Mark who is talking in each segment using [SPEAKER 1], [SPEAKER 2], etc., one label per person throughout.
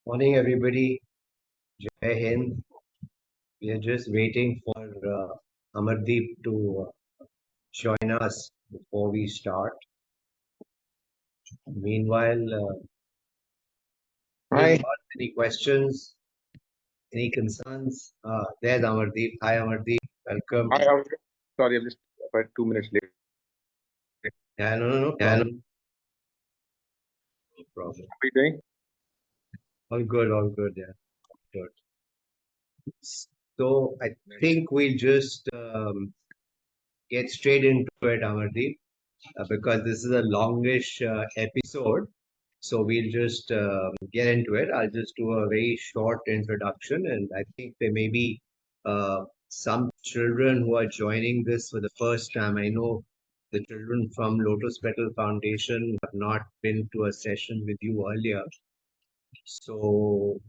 [SPEAKER 1] Morning, everybody. Jai Hind. We are just waiting for Amardeep to join us before we start. Meanwhile, any
[SPEAKER 2] Hi.
[SPEAKER 1] thoughts, any questions, any concerns? There's Amardeep. Hi, Amardeep. Welcome.
[SPEAKER 2] Hi, I'm sorry, I'm just about 2 minutes late.
[SPEAKER 1] Yeah, no
[SPEAKER 2] Yeah, no.
[SPEAKER 1] problem. No problem.
[SPEAKER 2] How are you doing?
[SPEAKER 1] All good, all good. Yeah, good. So I
[SPEAKER 2] Nice.
[SPEAKER 1] think we'll just get straight into it, Amardeep, because this is a longish episode. So we'll just get into it. I'll just do a very short introduction, and I think there may be some children who are joining this for the first time. I know the children from Lotus Petal Foundation have not been to a session with you earlier. So,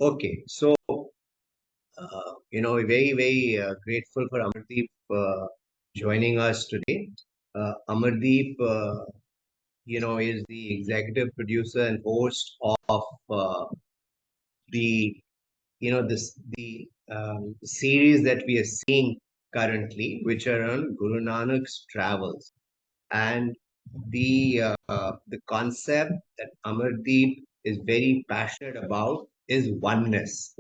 [SPEAKER 1] okay. So, very grateful for Amardeep joining us today. Amardeep, is the executive producer and host of the series that we are seeing currently, which are on Guru Nanak's travels, and the concept that Amardeep is very passionate about is oneness.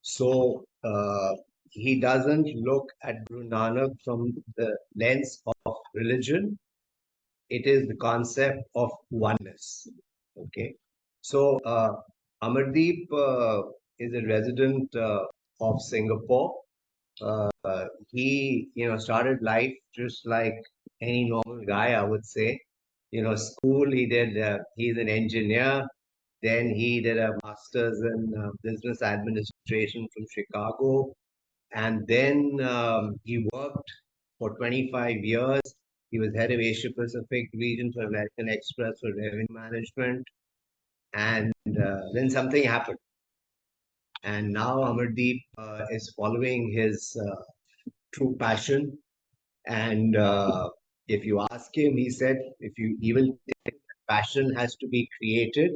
[SPEAKER 1] So he doesn't look at Guru Nanak from the lens of religion. It is the concept of oneness. Okay. So Amardeep is a resident of Singapore. He, started life just like any normal guy, I would say. School, he's an engineer. Then he did a master's in business administration from Chicago. And then he worked for 25 years. He was head of Asia Pacific region for American Express for revenue management. And then something happened. And now Amardeep is following his true passion. And if you ask him, he said, if you even think passion has to be created,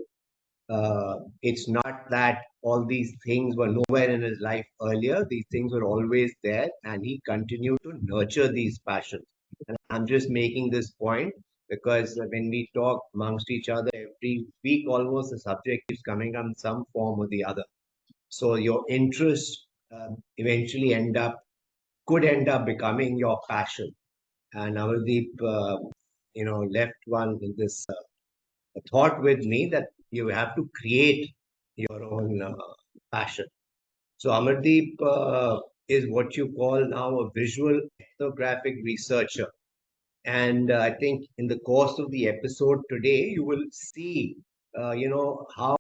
[SPEAKER 1] it's not that all these things were nowhere in his life earlier. These things were always there, and he continued to nurture these passions. And I'm just making this point because when we talk amongst each other every week, almost the subject is coming on some form or the other. So your interest eventually could end up becoming your passion. And Amardeep, left one in this thought with me that you have to create your own passion. So Amardeep is what you call now a visual ethnographic researcher. And I think in the course of the episode today, you will see, how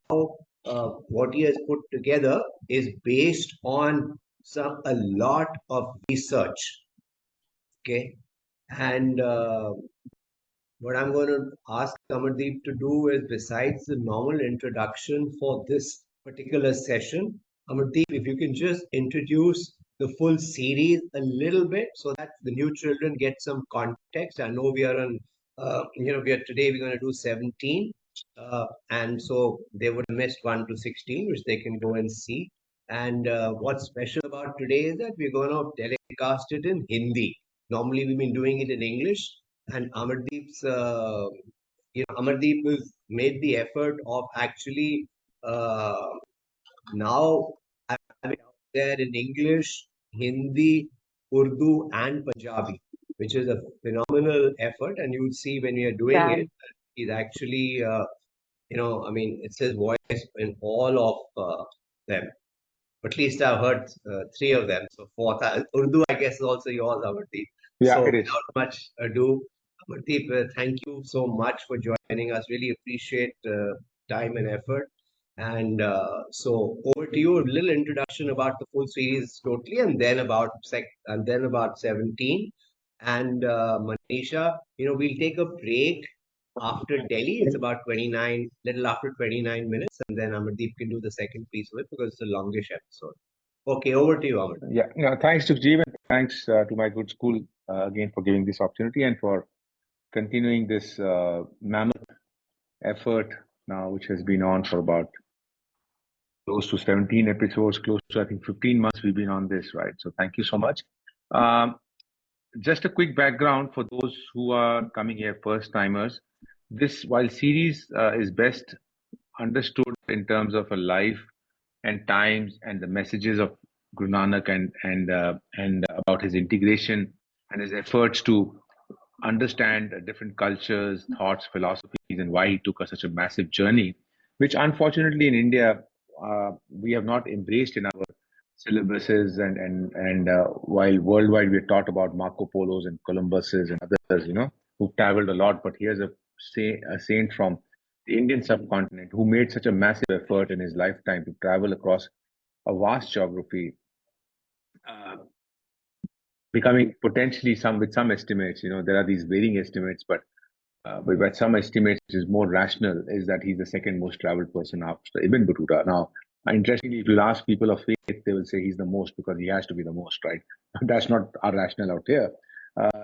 [SPEAKER 1] what he has put together is based on a lot of research. Okay, and what I'm going to ask Amardeep to do is, besides the normal introduction for this particular session, Amardeep, if you can just introduce the full series a little bit so that the new children get some context. I know we are on, today we're going to do 17. And so they would have missed 1 to 16, which they can go and see. And what's special about today is that we're going to telecast it in Hindi. Normally, we've been doing it in English, and Amardeep has made the effort of actually uh, now having it out there in English, Hindi, Urdu, and Punjabi, which is a phenomenal effort. And you'll see when we are doing it, he's actually, it's his voice in all of them. At least I've heard three of them. So fourth, Urdu, I guess, is also yours, Amardeep.
[SPEAKER 2] Yeah,
[SPEAKER 1] So
[SPEAKER 2] it is.
[SPEAKER 1] without much ado, Amardeep, thank you so much for joining us. Really appreciate time and effort. And so over to you, a little introduction about the full series totally, and then about 17. And Manisha, we'll take a break after Delhi. It's about 29, little after 29 minutes, and then Amardeep can do the second piece of it because it's a longish episode. Okay, over to you, Amardeep.
[SPEAKER 2] Yeah. No, thanks to Jeevan. Thanks to my good school again for giving this opportunity and for continuing this mammoth effort now, which has been on for about close to 17 episodes, close to, I think, 15 months we've been on this, right? So thank you so much. Just a quick background for those who are coming here, first timers. This, while series is best understood in terms of a life and times and the messages of Guru Nanak and about his integration and his efforts to understand different cultures, thoughts, philosophies, and why he took such a massive journey, which unfortunately in India we have not embraced in our syllabuses and while worldwide we're taught about Marco Polos and Columbuses and others, who've traveled a lot, but here's a saint from the Indian subcontinent who made such a massive effort in his lifetime to travel across a vast geography, uh, becoming potentially some with some estimates, there are these varying estimates, but by some estimates, which is more rational, is that he's the second most traveled person after Ibn Battuta. Now, interestingly, if you ask people of faith, they will say he's the most because he has to be the most, right? That's not our rationale out here.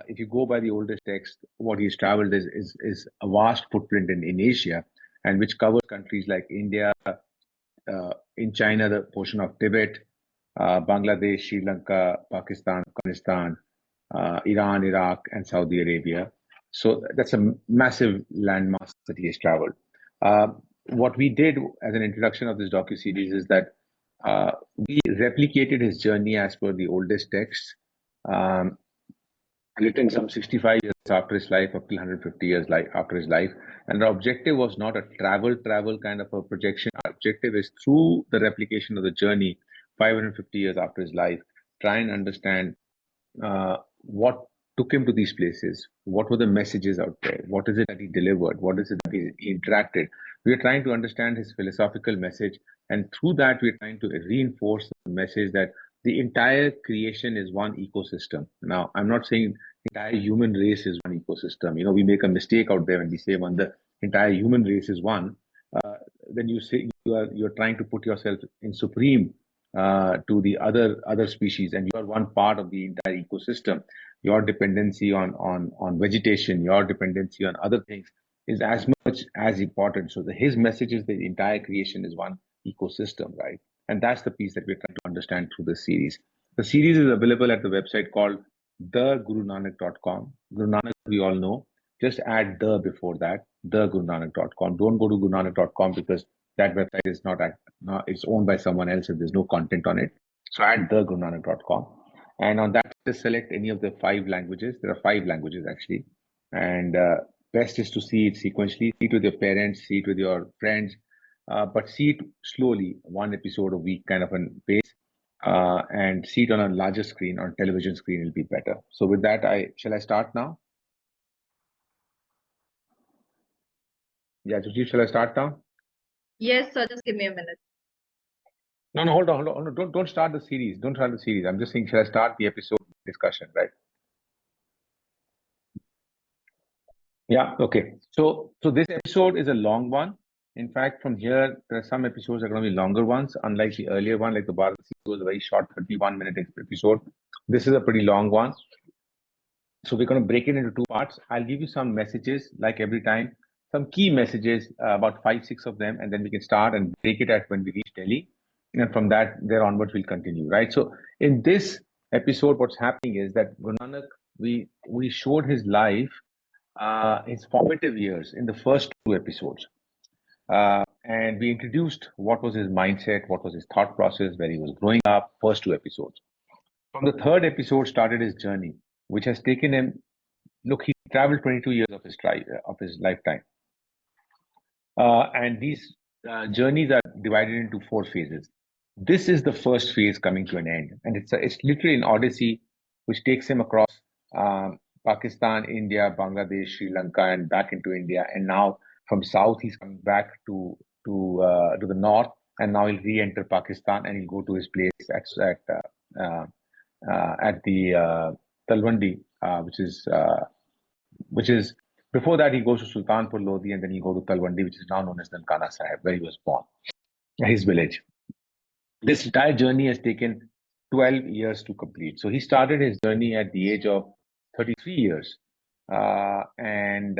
[SPEAKER 2] If you go by the oldest text, what he's traveled is a vast footprint in Asia, and which covers countries like India, in China, the portion of Tibet, Bangladesh, Sri Lanka, Pakistan, Afghanistan, Iran, Iraq, and Saudi Arabia. So that's a massive landmass that he has traveled. What we did as an introduction of this docu-series is that we replicated his journey as per the oldest texts, um, written some 65 years after his life, up to 150 years after his life. And the objective was not a travel kind of a projection. Our objective is through the replication of the journey, 550 years after his life, try and understand what took him to these places, what were the messages out there, what is it that he delivered, what is it that he interacted. We are trying to understand his philosophical message, and through that, we are trying to reinforce the message that the entire creation is one ecosystem. Now, I'm not saying the entire human race is one ecosystem. We make a mistake out there when we say when the entire human race is one. Uh, then you say you're trying to put yourself in supreme to the other species, and you are one part of the entire ecosystem. Your dependency on vegetation, your dependency on other things is as much as important. So his message is the entire creation is one ecosystem, right? And that's the piece that we're trying to understand through this series. The series is available at the website called thegurunanak.com. Guru Nanak, we all know. Just add the before that, thegurunanak.com. Don't go to gurunanak.com because that website is it's owned by someone else and there's no content on it. So add thegurunanak.com. And on that, just select any of the 5 languages. There are 5 languages actually. And best is to see it sequentially. See it with your parents, see it with your friends, but see it slowly, one episode a week kind of a pace, and see it on a larger screen, on television screen, it'll be better. So with that, shall I start now? Yeah, Sujit, shall I start now?
[SPEAKER 3] Yes, sir. Just give me a minute.
[SPEAKER 2] No, hold on. No, don't start the series. Don't start the series. I'm just saying, shall I start the episode discussion, right? Yeah, okay. So this episode is a long one. In fact, from here, there are some episodes that are going to be longer ones, unlike the earlier one, like the Bharati was a very short 31-minute episode. This is a pretty long one. So we're going to break it into 2 parts. I'll give you some messages, like every time, some key messages, about 5, 6 of them, and then we can start and break it at when we reach Delhi. And from there onwards, we'll continue, right? So in this episode, what's happening is that Guru Nanak, we showed his life, his formative years in the first 2 episodes. And we introduced what was his mindset, what was his thought process, where he was growing up, first 2 episodes. From the 3rd episode started his journey, which has taken him, look, he traveled 22 years of his lifetime. And these journeys are divided into 4 phases. This is the first phase coming to an end. And it's literally an odyssey which takes him across Pakistan, India, Bangladesh, Sri Lanka, and back into India. And now from south, he's coming back to the north. And now he'll re-enter Pakistan and he'll go to his place at the Talwandi, which is before that he goes to Sultanpur Lodi and then he go to Talwandi, which is now known as Nankana Sahib, where he was born, his village. This entire journey has taken 12 years to complete. So he started his journey at the age of 33 years, and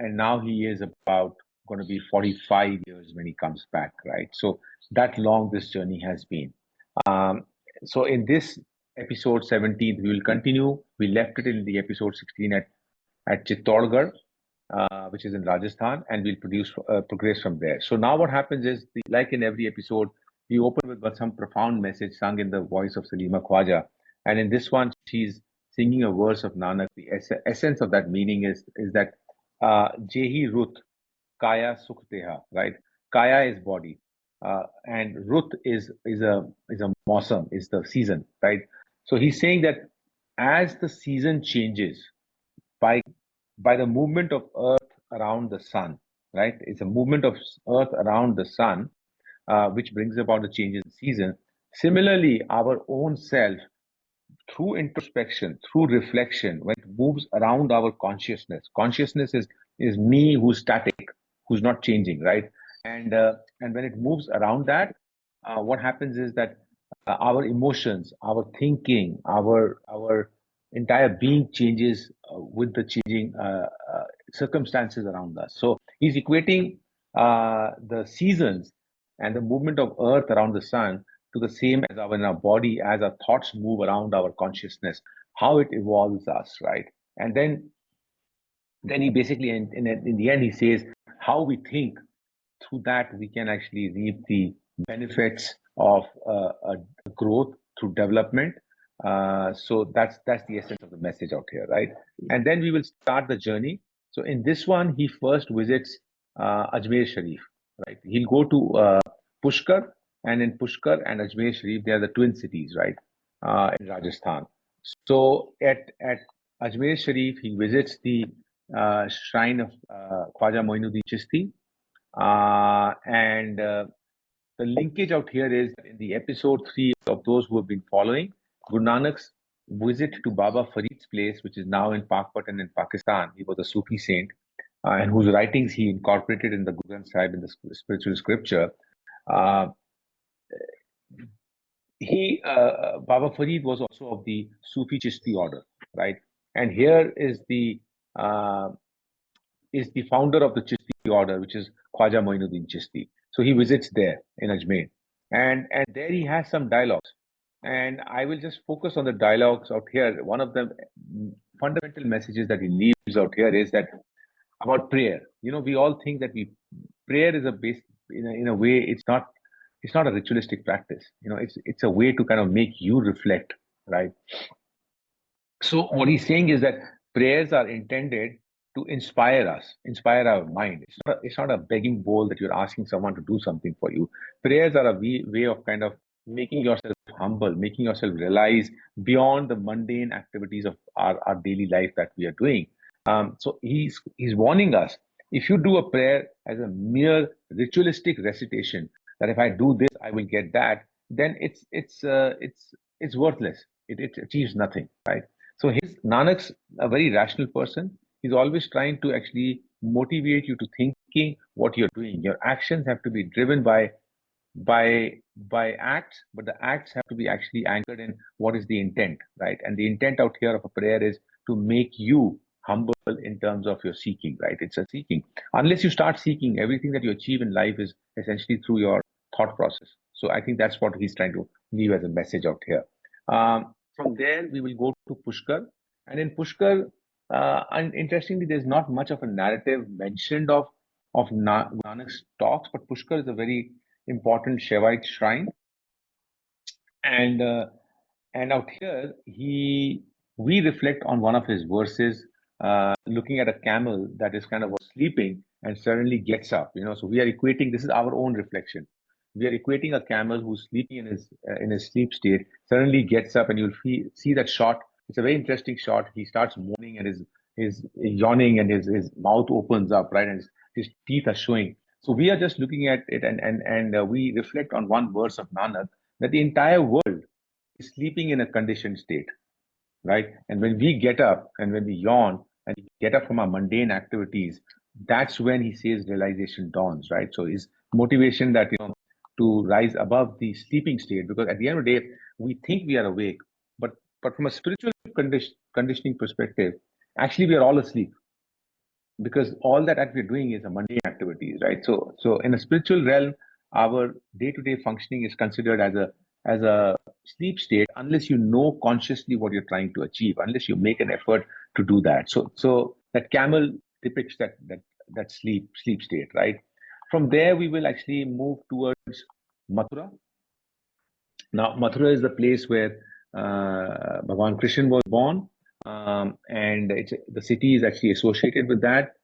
[SPEAKER 2] now he is about going to be 45 years when he comes back, right? So that long this journey has been. So in this episode 17, we will continue. We left it in the episode 16 at Chittorgarh, which is in Rajasthan, and we'll progress from there. So now what happens is, like in every episode, we open with some profound message sung in the voice of Salima Khwaja. And in this one, she's singing a verse of Nanak. The essence of that meaning is that Jehi Ruth, Kaya Sukh Deha, right? Kaya is body, and Ruth is a Mausam, is the season, right? So he's saying that as the season changes by the movement of Earth around the sun, right? It's a movement of Earth around the sun, which brings about the changes in season. Similarly, our own self, through introspection, through reflection, when it moves around our consciousness is me who's static, who's not changing, right? And when it moves around that, what happens is that our emotions, our thinking, our entire being changes with the changing circumstances around us. So he's equating the seasons and the movement of Earth around the sun to the same as in our body, as our thoughts move around our consciousness, how it evolves us, right? And then he basically, in the end, he says how we think, through that we can actually reap the benefits of growth through development. So that's the essence of the message out here, right? And then we will start the journey. So in this one, he first visits Ajmer Sharif, right? He'll go to Pushkar, and in Pushkar and Ajmer Sharif, they are the twin cities, right, in Rajasthan. So at Ajmer Sharif, he visits the shrine of Khwaja Moinuddin Chishti, and the linkage out here is in the episode 3 of those who have been following, Guru Nanak's visit to Baba Farid's place, which is now in Pakistan, in Pakistan. He was a Sufi saint, and whose writings he incorporated in the Guru Nanak Sahib in the spiritual scripture. Uh, Baba Farid was also of the Sufi Chishti order, right? And here is the founder of the Chishti order, which is Khwaja Moinuddin Chishti. So he visits there in Ajmer, and there he has some dialogues, and I will just focus on the dialogues out here. One of the fundamental messages that he leaves out here is that about prayer. You know, we all think that prayer is a base, in a way. It's not a ritualistic practice. You know, it's a way to kind of make you reflect, right? So what he's saying is that prayers are intended to inspire us, inspire our mind. It's not a begging bowl that you're asking someone to do something for you. Prayers are a way of kind of making yourself humble, making yourself realize beyond the mundane activities of our daily life that we are doing. So he's warning us, if you do a prayer as a mere ritualistic recitation, that if I do this, I will get that, then it's worthless. It achieves nothing, right? So Nanak's a very rational person. He's always trying to actually motivate you to thinking what you're doing. Your actions have to be driven by acts, but the acts have to be actually anchored in what is the intent, right? And the intent out here of a prayer is to make you humble in terms of your seeking, right? It's a seeking. Unless you start seeking, everything that you achieve in life is essentially through your thought process. So I think that's what he's trying to leave as a message out here. From there, we will go to Pushkar. And in Pushkar, and interestingly, there's not much of a narrative mentioned of Nanak's talks, but Pushkar is a very important Shaivite shrine. And out here, we reflect on one of his verses, looking at a camel that is kind of sleeping and suddenly gets up. You know, so we are equating. This is our own reflection. We are equating a camel who's sleeping in his sleep state, suddenly gets up, and you'll see that shot. It's a very interesting shot. He starts moaning and is yawning, and his mouth opens up, right, and his teeth are showing. So we are just looking at it, and we reflect on one verse of Nanak, that the entire world is sleeping in a conditioned state, right? And when we get up and when we yawn and get up from our mundane activities, that's when he says realization dawns, right? So his motivation that, to rise above the sleeping state, because at the end of the day, we think we are awake, but from a spiritual conditioning perspective, actually we are all asleep, because all that we're doing is a mundane activities, right? So in a spiritual realm, our day-to-day functioning is considered as a sleep state unless you know consciously what you're trying to achieve, unless you make an effort to do that. So that camel depicts that sleep state, right? From there, we will actually move towards Mathura. Now, Mathura is the place where Bhagwan Krishna was born, and the city is actually associated with that.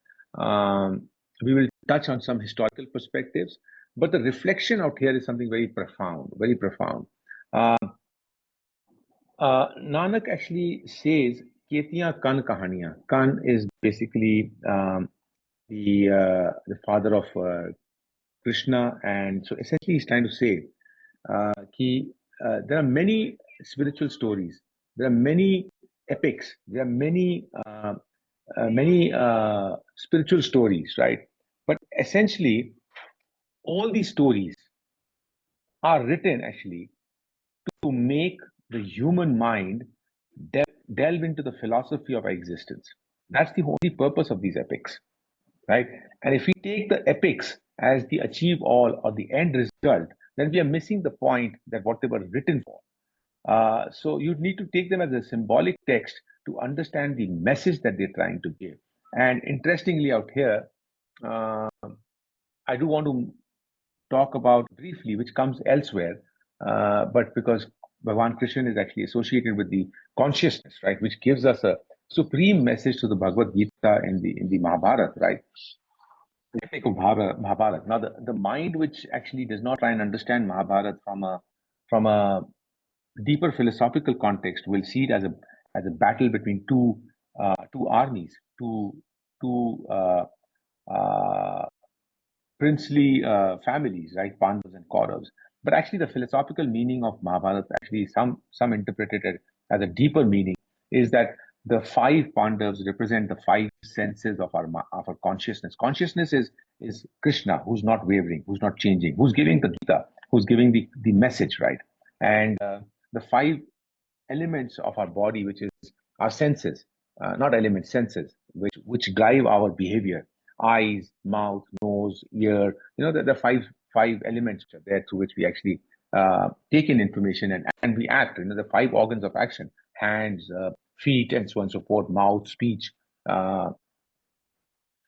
[SPEAKER 2] We will touch on some historical perspectives, but the reflection out here is something very profound, very profound. Nanak actually says, Ketiyan Kan Kahaniyan. Kan is basically the father of Krishna, and so essentially he's trying to say there are many spiritual stories, there are many epics, there are many spiritual stories, right? But essentially, all these stories are written actually to make the human mind delve into the philosophy of existence. That's the only purpose of these epics, right? And if we take the epics as the achieve all or the end result, then we are missing the point that what they were written for. So you need to take them as a symbolic text to understand the message that they're trying to give. And interestingly, out here, I do want to talk about briefly, which comes elsewhere, but because Bhagwan Krishna is actually associated with the consciousness, right, which gives us a supreme message to the Bhagavad Gita in the Mahabharata, right? The epic of Mahabharata. Now, the mind which actually does not try and understand Mahabharata from a deeper philosophical context will see it as a battle between two armies, two princely families, right? Pandavas and Kauravas. But actually, the philosophical meaning of Mahabharata, actually, some interpreted it as a deeper meaning, is that the five Pandavas represent the five senses of our consciousness. Consciousness is Krishna, who's not wavering, who's not changing, who's giving the Gita, who's giving the message, right? And the five elements of our body, which is our senses, not elements, senses, which drive our behavior: eyes, mouth, nose, ear. You know, the five elements which are there through which we actually take in information and we act. You know, the five organs of action: hands, feet, and so on and so forth, mouth, speech.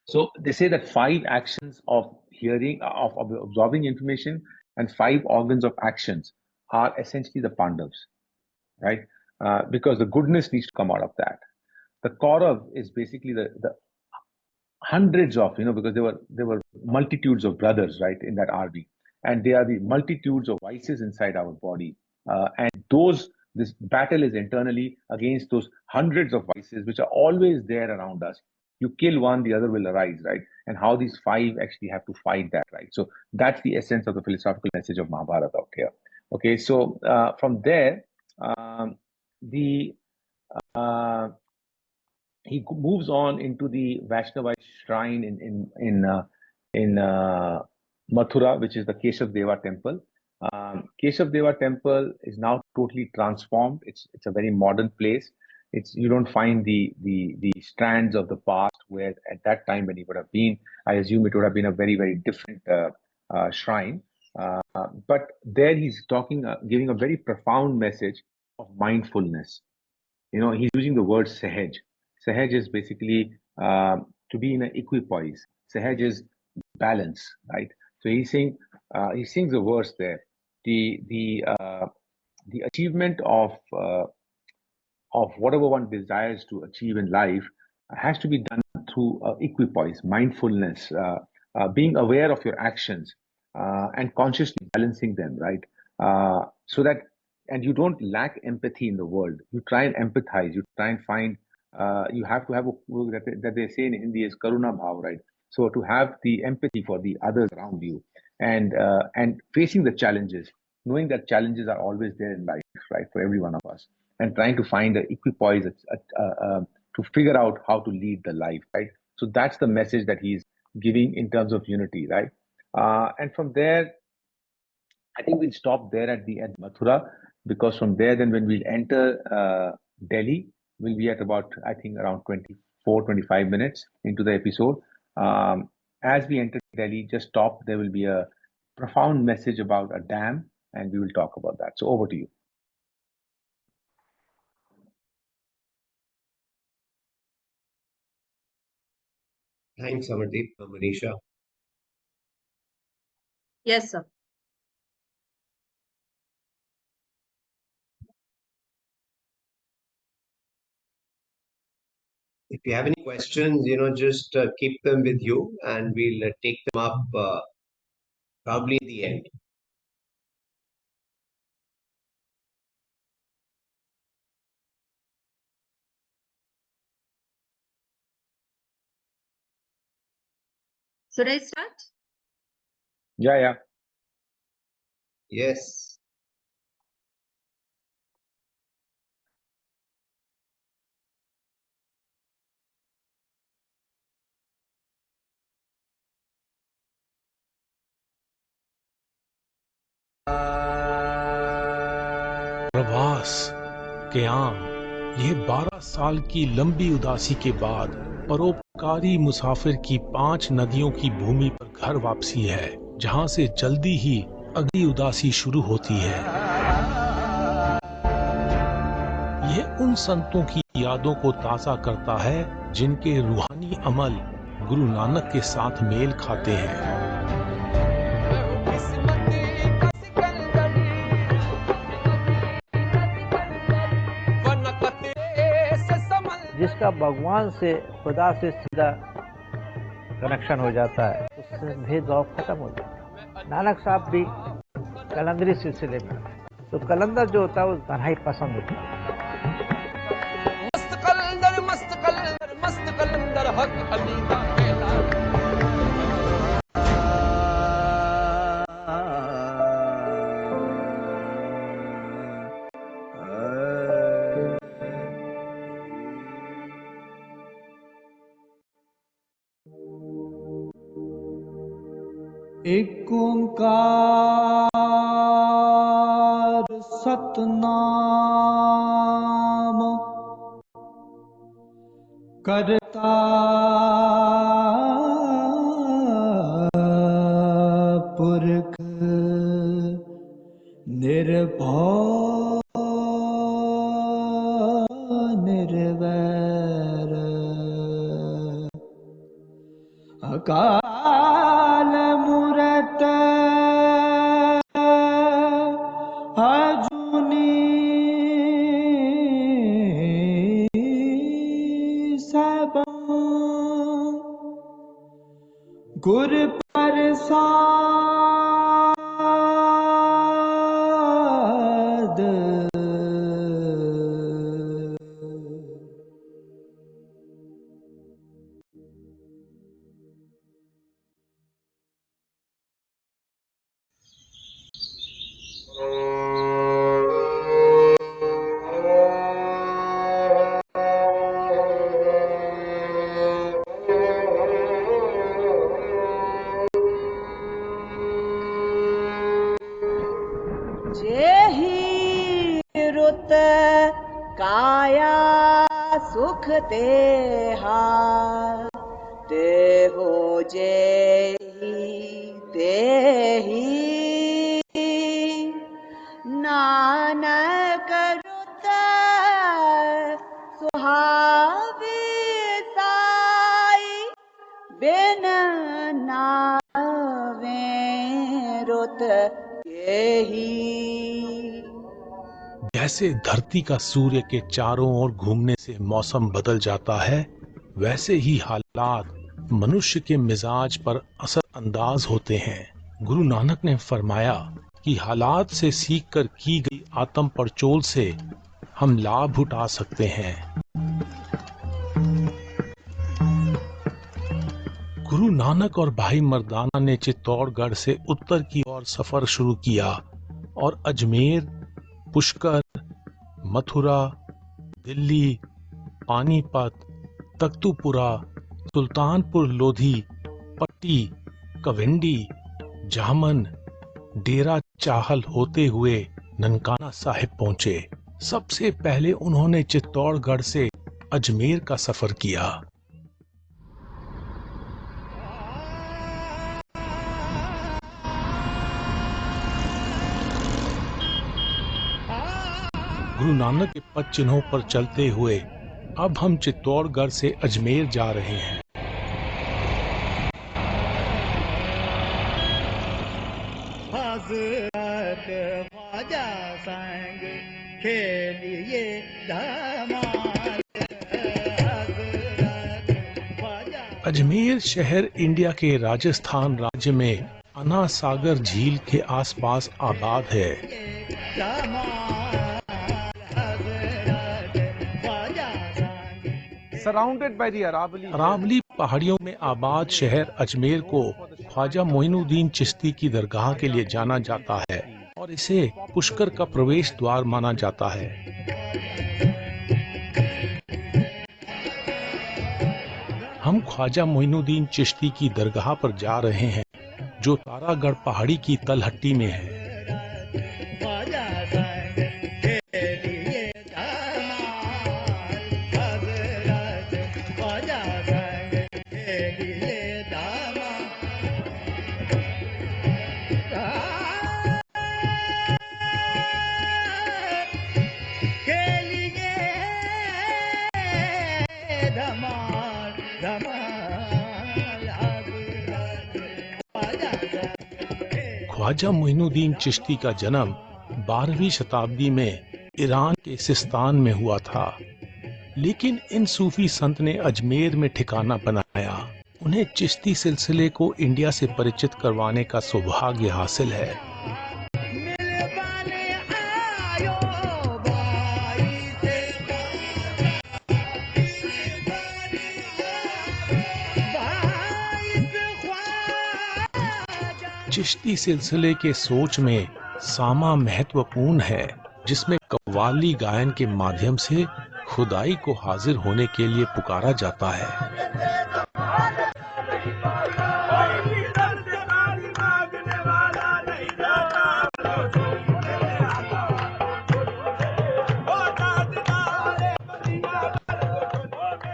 [SPEAKER 2] So they say that five actions of hearing, of absorbing information, and five organs of actions are essentially the Pandavas, right? Because the goodness needs to come out of that. The Kaurav is basically the hundreds of, because there were multitudes of brothers, right, in that army, and they are the multitudes of vices inside our body, and this battle is internally against those hundreds of vices which are always there around us. You kill one, the other will arise, right? And how these five actually have to fight that, right? So that's the essence of the philosophical message of Mahabharata out here. Okay, so from there, the he moves on into the Vaishnava shrine in Mathura, which is the Keshav Deva temple. Keshav Deva temple is now totally transformed. It's a very modern place. You don't find the strands of the past where at that time when he would have been. I assume it would have been a very, very different shrine. But there he's talking, giving a very profound message of mindfulness. He's using the word sahaj. Sahaj is basically to be in an equipoise. Sahaj is balance, right? So he's saying, he sings a verse there. The achievement of whatever one desires to achieve in life has to be done through equipoise, mindfulness, being aware of your actions, and consciously balancing them, right? So that, and you don't lack empathy in the world. You try and empathize. You try and find. You have to have that they say in Hindi is karuna bhav, right? So to have the empathy for the others around you, and facing the challenges, knowing that challenges are always there in life, right, for every one of us, and trying to find the equipoise to figure out how to lead the life, right? So that's the message that he's giving in terms of unity, right? And from there, I think we'll stop there at Mathura, because from there, then when we'll enter Delhi, we'll be at about, I think, around 24-25 minutes into the episode. As we enter Delhi, just stop. There will be a profound message about a dam, and we will talk about that. So over to you.
[SPEAKER 1] Thanks, Amardeep. Manisha.
[SPEAKER 3] Yes, sir.
[SPEAKER 1] If you have any questions, just keep them with you and we'll take them up probably in the end.
[SPEAKER 3] Should I start?
[SPEAKER 2] Yeah.
[SPEAKER 1] Yes.
[SPEAKER 4] प्रवास क़याम, यह 12 साल की लंबी उदासी के बाद परोपकारी मुसाफिर की 5 नदियों की भूमि पर घर वापसी है, जहां से जल्दी ही अगली उदासी शुरू होती है। यह उन संतों की यादों को ताज़ा करता है जिनके रूहानी अमल गुरु नानक के साथ मेल खाते हैं।
[SPEAKER 5] जिसका भगवान से, खुदा से सीधा कनेक्शन हो जाता है, उससे भेदभाव खत्म हो जाता है। नानक साहब भी कलंदरी सिलसिले में, तो कलंदर जो होता है वो तन्हाई पसंद होता है।
[SPEAKER 6] मस्त कलंदर हक अली का कहला।
[SPEAKER 7] एक ओंकार सतनाम करता पुरख निर्भय निर्वैर अकाल मूरत अजूनी सबा गुर प्रसाद
[SPEAKER 8] जेहि रुत काया सुख तेहा तेहो जेहि तेहि नानक रुत सुहावे साई बिन नावे रुत केहि।
[SPEAKER 4] जैसे धरती का सूर्य के चारों ओर घूमने से मौसम बदल जाता है, वैसे ही हालात मनुष्य के मिजाज पर असर अंदाज होते हैं। गुरु नानक ने फरमाया कि हालात से सीखकर की गई आत्म परचोल से हम लाभ उठा सकते हैं। गुरु नानक और भाई मर्दाना ने चित्तौड़गढ़ से उत्तर की ओर सफर शुरू किया और अजमेर, पुष्कर, मथुरा, दिल्ली, पानीपत, तख्तूपुरा, सुल्तानपुर लोधी, पट्टी, कविंडी, जामन, डेरा चाहल होते हुए ननकाना साहिब पहुंचे। सबसे पहले उन्होंने चित्तौड़गढ़ से अजमेर का सफर किया। गुरु नानक के पद चिन्हों पर चलते हुए अब हम चित्तौड़गढ़ से अजमेर जा रहे हैं। अजमेर शहर इंडिया के राजस्थान राज्य में अन्ना सागर झील के आसपास आबाद है।
[SPEAKER 9] Surrounded by the
[SPEAKER 4] अरावली पहाड़ियों में आबाद शहर अजमेर को ख्वाजा मोइनुद्दीन चिश्ती की दरगाह के लिए जाना जाता है और इसे पुष्कर का प्रवेश द्वार माना जाता है। हम ख्वाजा मोइनुद्दीन चिश्ती की दरगाह पर जा रहे हैं जो तारागढ़ पहाड़ी की तलहट्टी में है। ख्वाजा मोइनुद्दीन चिश्ती का जन्म 12वीं शताब्दी में ईरान के सिस्तान में हुआ था, लेकिन इन सूफी संत ने अजमेर में ठिकाना बनाया। उन्हें चिश्ती सिलसिले को इंडिया से परिचित करवाने का सौभाग्य हासिल है। चिश्ती सिलसिले के सोच में सामा महत्वपूर्ण है, जिसमें कव्वाली गायन के माध्यम से खुदाई को हाजिर होने के लिए पुकारा जाता है।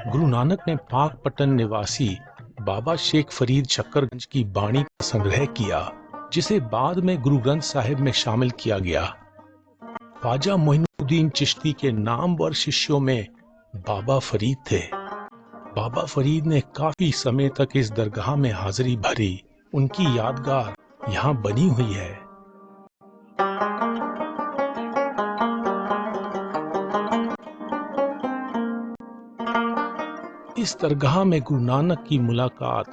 [SPEAKER 4] गुरु नानक ने पाकपटन निवासी बाबा शेख फरीद शक्करगंज की बाणी का संग्रह किया, जिसे बाद में गुरु ग्रंथ साहिब में शामिल किया गया। ख्वाजा मोइनुद्दीन चिश्ती के नामवर शिष्यों में बाबा फरीद थे। बाबा फरीद ने काफी समय तक इस दरगाह में हाजिरी भरी। उनकी यादगार यहाँ बनी हुई है। इस दरगाह में गुरु नानक की मुलाकात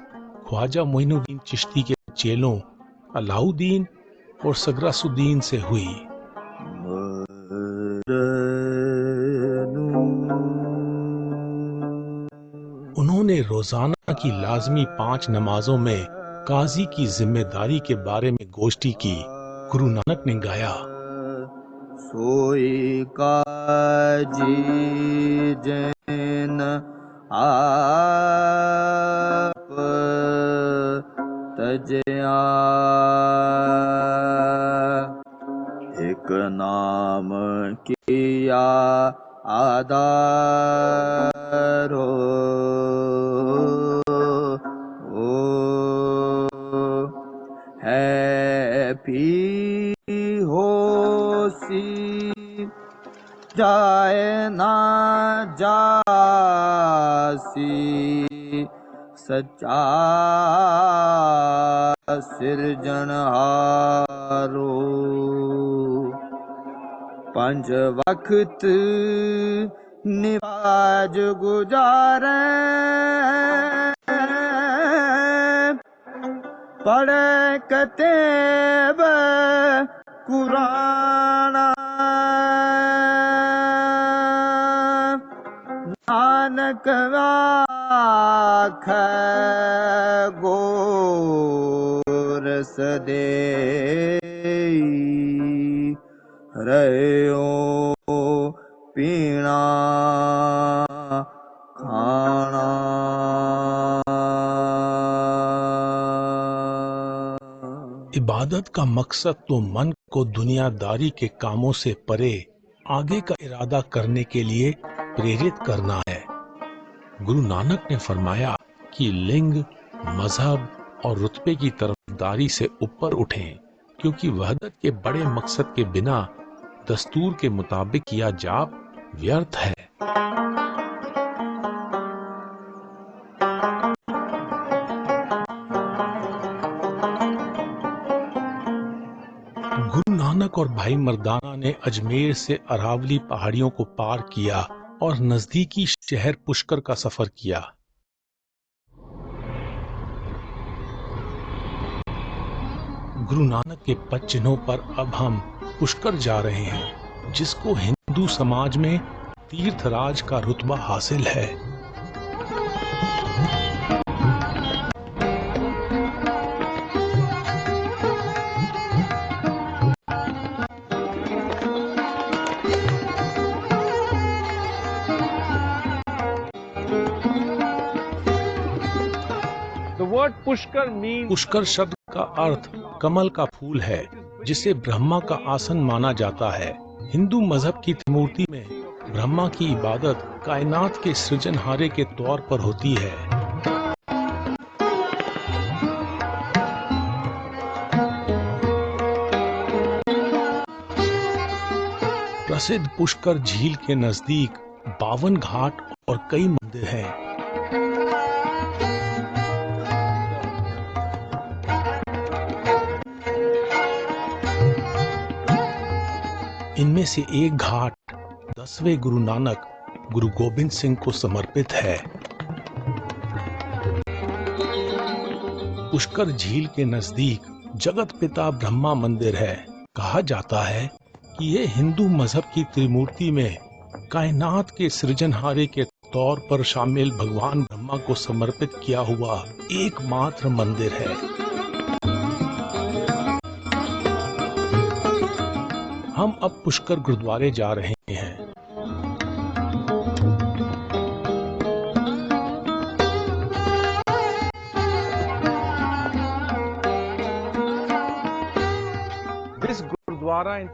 [SPEAKER 4] ख्वाजा मोइनुद्दीन चिश्ती के चेलों अलाउद्दीन और सगरासुद्दीन से हुई। उन्होंने रोजाना की लाजमी 5 नमाजों में काजी की जिम्मेदारी के बारे में गोष्ठी की। गुरु नानक ने गाया,
[SPEAKER 7] सोई काजी जैन आप तजया, एक नाम किया आधारो, ओ है भी होसी जाए ना जासी, सच्चा सिरजनहारो, 5 वक्त निवाज गुजारे, पढ़े कतेब कुरान, नानक आख गोरस दे रहो पीना खाना।
[SPEAKER 4] इबादत का मकसद तो मन को दुनियादारी के कामों से परे आगे का इरादा करने के लिए प्रेरित करना है। गुरु नानक ने फरमाया कि लिंग, मजहब और रुतबे की तरफदारी से ऊपर उठें, क्योंकि वहदत के बड़े मकसद के बिना दस्तूर के मुताबिक किया जाप व्यर्थ है। गुरु नानक और भाई मर्दाना ने अजमेर से अरावली पहाड़ियों को पार किया और नजदीकी शहर पुष्कर का सफर किया। गुरु नानक के पद चिन्हों पर अब हम पुष्कर जा रहे हैं, जिसको हिंदू समाज में तीर्थराज का रुतबा हासिल है। पुष्कर शब्द का अर्थ कमल का फूल है, जिसे ब्रह्मा का आसन माना जाता है। हिंदू मजहब की त्रिमूर्ति में ब्रह्मा की इबादत कायनात के सृजनहारे के तौर पर होती है। प्रसिद्ध पुष्कर झील के नजदीक 52 घाट और कई मंदिर हैं। इनमें से एक घाट 10वें गुरु नानक गुरु गोबिंद सिंह को समर्पित है। पुष्कर झील के नजदीक जगत पिता ब्रह्मा मंदिर है। कहा जाता है कि यह हिंदू मजहब की त्रिमूर्ति में कायनात के सृजनहारे के तौर पर शामिल भगवान ब्रह्मा को समर्पित किया हुआ एकमात्र मंदिर है। हम अब पुष्कर गुरुद्वारे जा रहे हैं।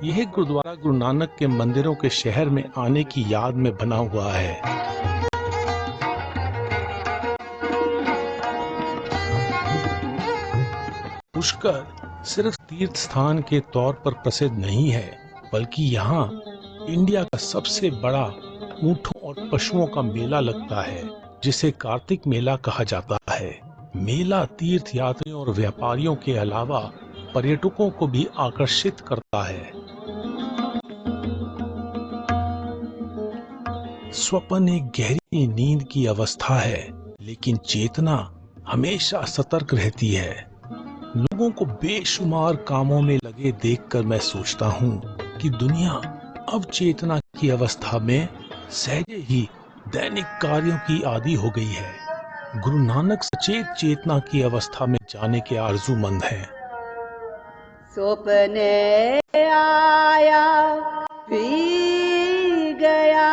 [SPEAKER 4] यह गुरुद्वारा गुरु नानक के मंदिरों के शहर में आने की याद में बना हुआ है। पुष्कर सिर्फ तीर्थ स्थान के तौर पर प्रसिद्ध नहीं है, बल्कि यहाँ इंडिया का सबसे बड़ा ऊंटों और पशुओं का मेला लगता है, जिसे कार्तिक मेला कहा जाता है। मेला तीर्थ यात्रियों और व्यापारियों के अलावा पर्यटकों को भी आकर्षित करता है। स्वप्न एक गहरी नींद की अवस्था है, लेकिन चेतना हमेशा सतर्क रहती है। लोगों को बेशुमार कामों में लगे देखकर मैं सोचता हूँ कि दुनिया अब चेतना की अवस्था में सहजे ही दैनिक कार्यों की आदी हो गई है। गुरु नानक सचेत चेतना की अवस्था में जाने के आरजूमंद हैं।
[SPEAKER 8] सपने आया पी गया,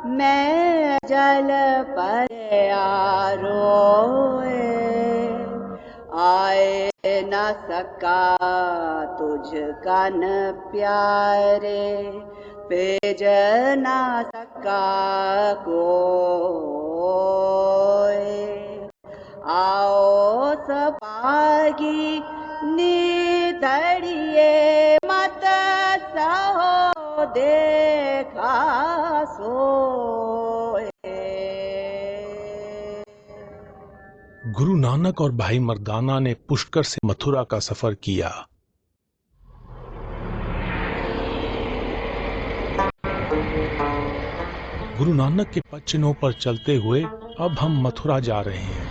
[SPEAKER 8] मैं जल पर रोए, आए न सका तुझ कान प्यारे, पेज न सका कोय, आओ सपागी निधड़िए, मत सहो देखा सोए।
[SPEAKER 4] गुरु नानक और भाई मर्दाना ने पुष्कर से मथुरा का सफर किया। गुरु नानक के पद चिन्हों पर चलते हुए अब हम मथुरा जा रहे हैं।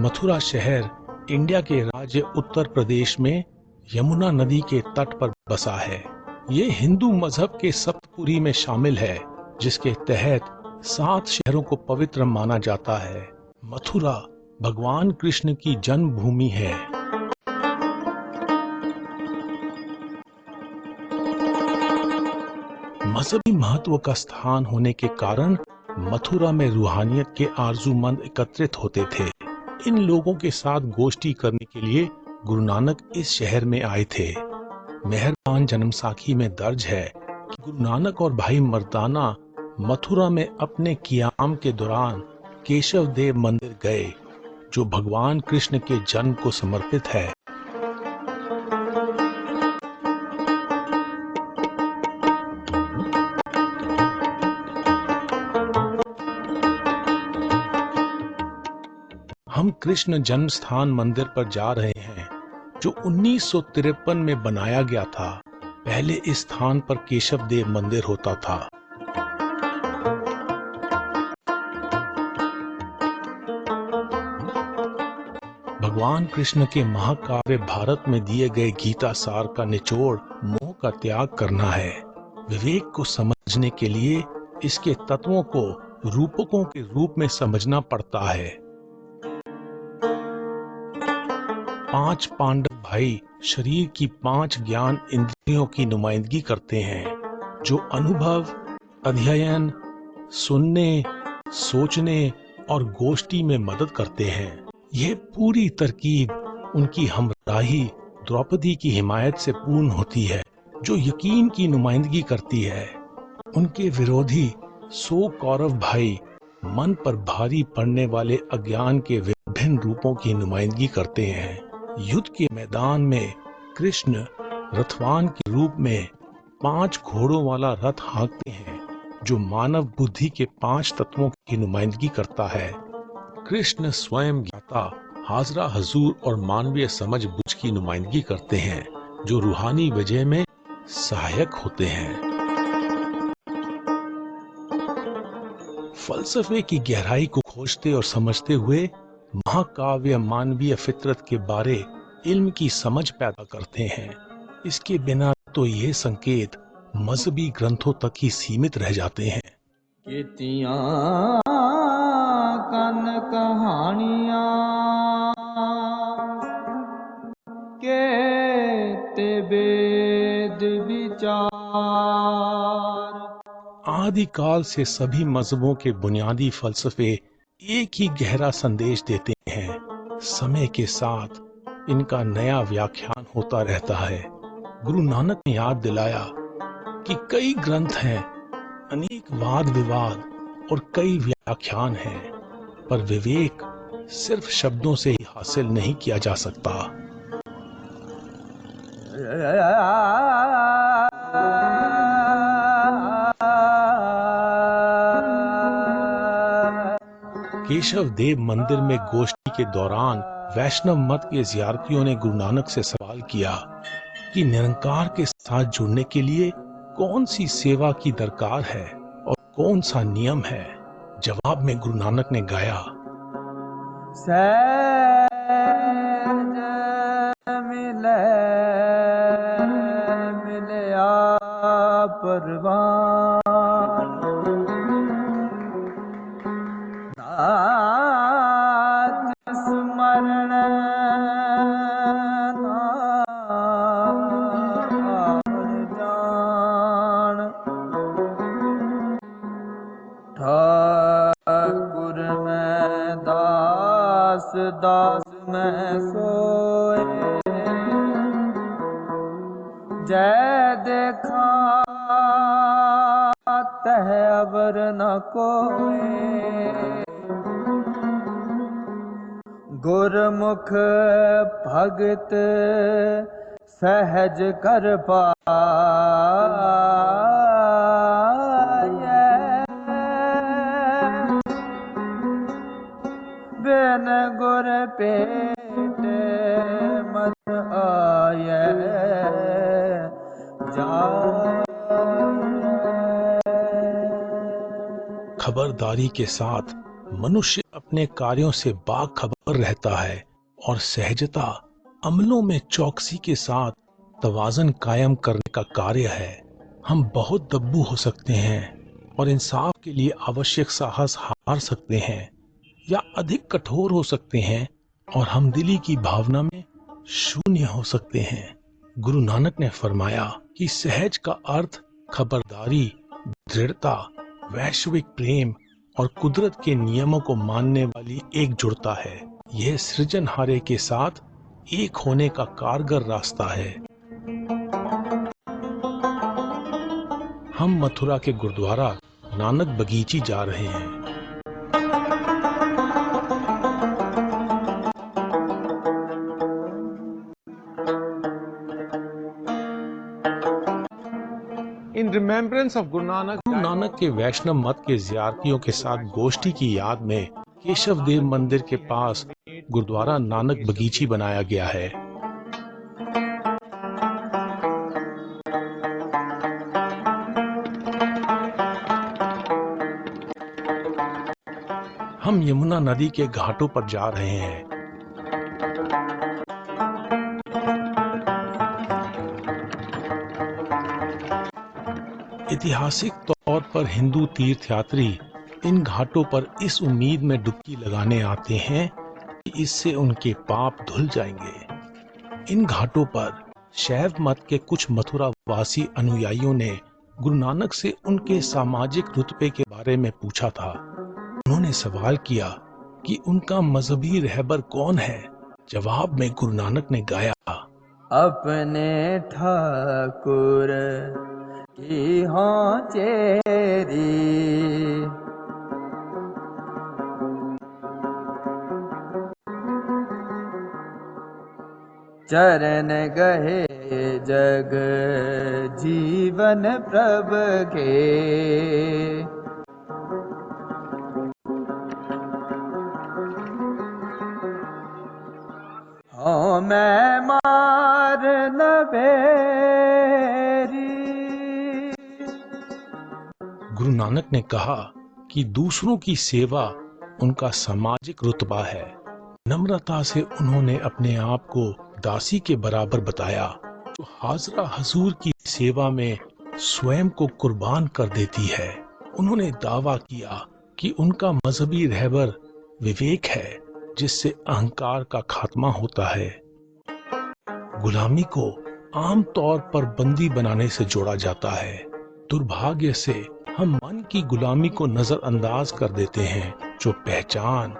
[SPEAKER 4] मथुरा शहर इंडिया के राज्य उत्तर प्रदेश में यमुना नदी के तट पर बसा है। ये हिंदू मजहब के सप्तपुरी में शामिल है, जिसके तहत 7 शहरों को पवित्र माना जाता है। मथुरा भगवान कृष्ण की जन्मभूमि है। मजहबी महत्व का स्थान होने के कारण मथुरा में रूहानियत के आरजूमंद एकत्रित होते थे। इन लोगों के साथ गोष्ठी करने के लिए गुरु नानक इस शहर में आए थे। मेहरबान जन्मसाखी में दर्ज है कि गुरु नानक और भाई मर्दाना मथुरा में अपने कियाम के दौरान केशव देव मंदिर गए, जो भगवान कृष्ण के जन्म को समर्पित है। हम कृष्ण जन्म स्थान मंदिर पर जा रहे हैं, जो 1953 में बनाया गया था। पहले इस स्थान पर केशव देव मंदिर होता था। भगवान कृष्ण के महाकाव्य भारत में दिए गए गीता सार का निचोड़ मोह का त्याग करना है। विवेक को समझने के लिए इसके तत्वों को रूपकों के रूप में समझना पड़ता है। 5 पांडव भाई शरीर की 5 ज्ञान इंद्रियों की नुमाइंदगी करते हैं, जो अनुभव, अध्ययन, सुनने, सोचने और गोष्ठी में मदद करते हैं। यह पूरी तरकीब उनकी हमराही द्रौपदी की हिमायत से पूर्ण होती है, जो यकीन की नुमाइंदगी करती है। उनके विरोधी 100 कौरव भाई मन पर भारी पड़ने वाले अज्ञान के विभिन्न रूपों की नुमाइंदगी करते हैं। युद्ध के मैदान में कृष्ण रथवान के रूप में 5 घोड़ों वाला रथ हाँकते हैं, जो मानव बुद्धि के 5 तत्वों की नुमाइंदगी करता है। कृष्ण स्वयं ज्ञाता, हाजरा हजूर और मानवीय समझ बुझ की नुमाइंदगी करते हैं, जो रूहानी विजय में सहायक होते हैं। फलसफे की गहराई को खोजते और समझते हुए महाकाव्य मानवीय फितरत के बारे इल्म की समझ पैदा करते हैं। इसके बिना तो ये संकेत मजहबी ग्रंथों तक ही सीमित रह जाते हैं।
[SPEAKER 7] कितियां कन कहानियां केते वेद विचार।
[SPEAKER 4] आदिकाल से सभी मजहबों के बुनियादी फलसफे एक ही गहरा संदेश देते हैं। समय के साथ इनका नया व्याख्यान होता रहता है। गुरु नानक ने याद दिलाया कि कई ग्रंथ हैं, अनेक वाद विवाद और कई व्याख्यान हैं, पर विवेक सिर्फ शब्दों से ही हासिल नहीं किया जा सकता। केशव देव मंदिर में गोष्ठी के दौरान वैष्णव मत के जियारतियों ने गुरु नानक से सवाल किया कि निरंकार के साथ जुड़ने के लिए कौन सी सेवा की दरकार है और कौन सा नियम है। जवाब में गुरु नानक ने गाया,
[SPEAKER 7] सहज मिले मिलया परवान, नाथ स्मरण नाम जान, ठाकुर में दास दास में सोए, जय देखा तह अवर न कोई, गुरमुख भगत सहज कर पाए, बिन गुर पेट मत आए जाए।
[SPEAKER 4] खबरदारी के साथ मनुष्य अपने कार्यों से बाखबर रहता है और सहजता अमलों में चौकसी के साथ तवाज़न कायम करने का कार्य है। हम बहुत दब्बू हो सकते हैं और इंसाफ के लिए आवश्यक साहस हार सकते हैं या अधिक कठोर हो सकते हैं और हमदिली की भावना में शून्य हो सकते हैं। गुरु नानक ने फरमाया कि सहज का अर्थ खबरदारी, दृढ़ता, वैश्विक प्रेम और कुदरत के नियमों को मानने वाली एकजुटता है। यह सृजनहारे के साथ एक होने का कारगर रास्ता है। हम मथुरा के गुरुद्वारा नानक बगीची जा रहे हैं।
[SPEAKER 2] In remembrance of Guru Nanak,
[SPEAKER 4] Guru Nanak के वैष्णव मत के जियारतियों के साथ गोष्ठी की याद में केशव देव मंदिर के पास गुरुद्वारा नानक बगीची बनाया गया है। हम यमुना नदी के घाटों पर जा रहे हैं। ऐतिहासिक तौर पर हिंदू तीर्थयात्री इन घाटों पर इस उम्मीद में डुबकी लगाने आते हैं कि इससे उनके पाप धुल जाएंगे। इन घाटों पर शैव मत के कुछ मथुरा वासी अनुयायियों ने गुरु नानक से उनके सामाजिक रुतबे के बारे में पूछा था। उन्होंने सवाल किया कि उनका मजहबी रहबर कौन है। जवाब में गुरु नानक ने गाया,
[SPEAKER 7] अपने ठाकुर की हों चेरी, चरण गहे जग जीवन प्रभ के, हो मैं मार न बेरी।
[SPEAKER 4] गुरु नानक ने कहा कि दूसरों की सेवा उनका सामाजिक रुतबा है। नम्रता से उन्होंने अपने आप को दासी के बराबर बताया, जो हाजरा हजूर की सेवा में स्वयं को कुर्बान कर देती है। उन्होंने दावा किया कि उनका मजहबी रहबर विवेक है, जिससे अहंकार का खात्मा होता है। गुलामी को आमतौर पर बंदी बनाने से जोड़ा जाता है। दुर्भाग्य से हम मन की गुलामी को नजरअंदाज कर देते हैं, जो पहचान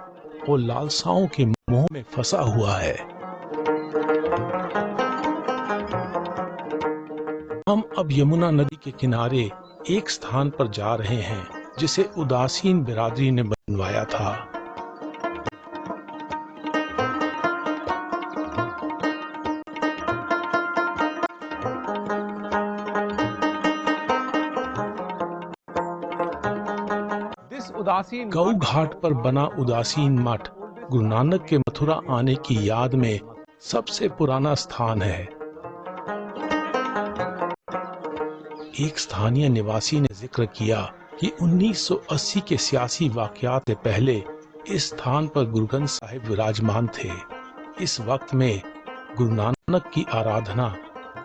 [SPEAKER 4] और लालसाओं के मोह में फंसा हुआ है। हम अब यमुना नदी के किनारे एक स्थान पर जा रहे हैं जिसे उदासीन बिरादरी ने बनवाया था। गौ घाट पर बना उदासीन मठ गुरु नानक के मथुरा आने की याद में सबसे पुराना स्थान है। एक स्थानीय निवासी ने जिक्र किया कि 1980 के सियासी वाकयात से पहले इस स्थान पर गुरु ग्रंथ साहिब विराजमान थे। इस वक्त में गुरु नानक की आराधना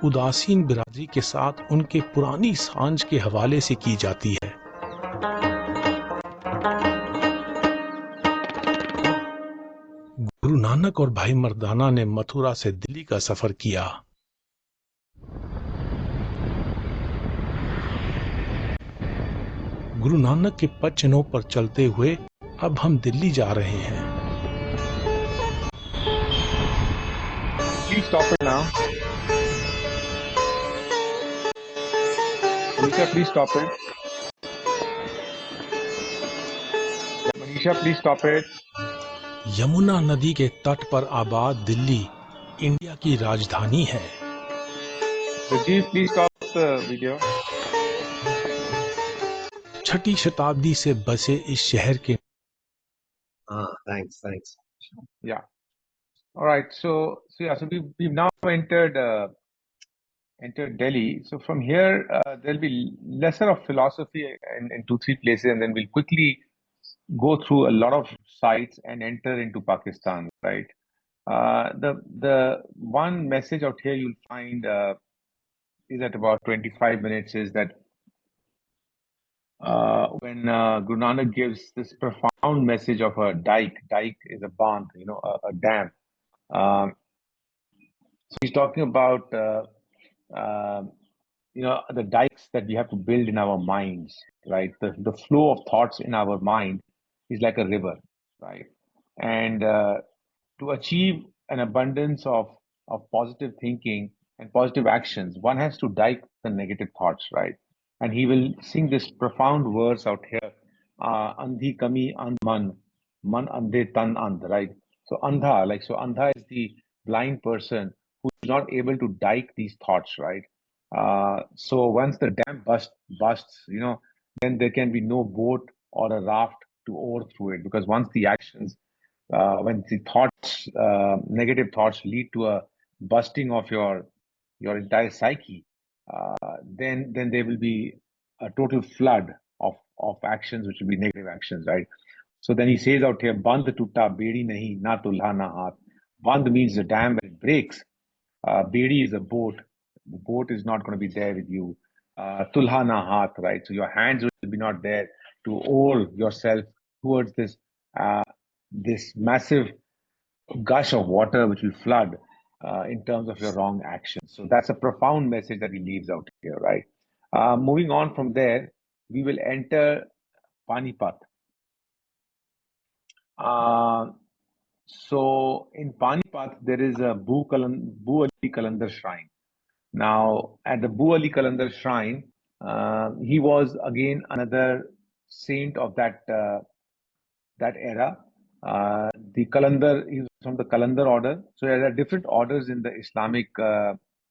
[SPEAKER 4] उदासीन बिरादरी के साथ उनके पुरानी सांझ के हवाले से की जाती है। गुरु नानक और भाई मर्दाना ने मथुरा से दिल्ली का सफर किया। गुरु नानक के पद चिन्हों पर चलते हुए अब हम दिल्ली जा रहे हैं।
[SPEAKER 2] please stop it now. Manisha, please stop it. Manisha, please stop it.
[SPEAKER 4] Yamuna नदी के तट पर आबाद दिल्ली इंडिया की राजधानी है।
[SPEAKER 2] Rajiv, please stop the video.
[SPEAKER 4] छठी शताब्दी से बसे इस शहर के
[SPEAKER 1] Thanks.
[SPEAKER 2] Yeah. All right. So we've now entered Delhi. So from here, there'll be lesser of philosophy in 2-3 places, and then we'll quickly go through a lot of sites and enter into Pakistan. Right. The one message out here you'll find is at about 25 minutes is that when Guru Nanak gives this profound message of a dike is a band, a dam. So he's talking about the dikes that we have to build in our minds, right? The flow of thoughts in our mind is like a river, right? And to achieve an abundance of positive thinking and positive actions, one has to dike the negative thoughts, right? and he will sing this profound verse out here. Andhi kami and man andhe tan and, right? So andha, so andha is the blind person who's not able to dike these thoughts, right? So once the dam busts, then there can be no boat or a raft to oar through it, because once the actions, when the thoughts, negative thoughts lead to a busting of your entire psyche, then there will be a total flood of actions, which will be negative actions, right? So then he says out here, Bandh tutta bedi nahi, na tulha na haath. Bandh means the dam when it breaks. Bedi is a boat. The boat is not going to be there with you. Tulha na haath, right? So your hands will be not there to oar yourself towards this massive gush of water which will flood in terms of your wrong actions. So that's a profound message that he leaves out here, right? Moving on from there, we will enter Panipat. So in Panipat, there is a Bu Ali Kalandar shrine. Now, at the Bu Ali Kalandar shrine, he was again another saint of that era. The Kalandar, he was from the Kalandar order. So there are different orders in the Islamic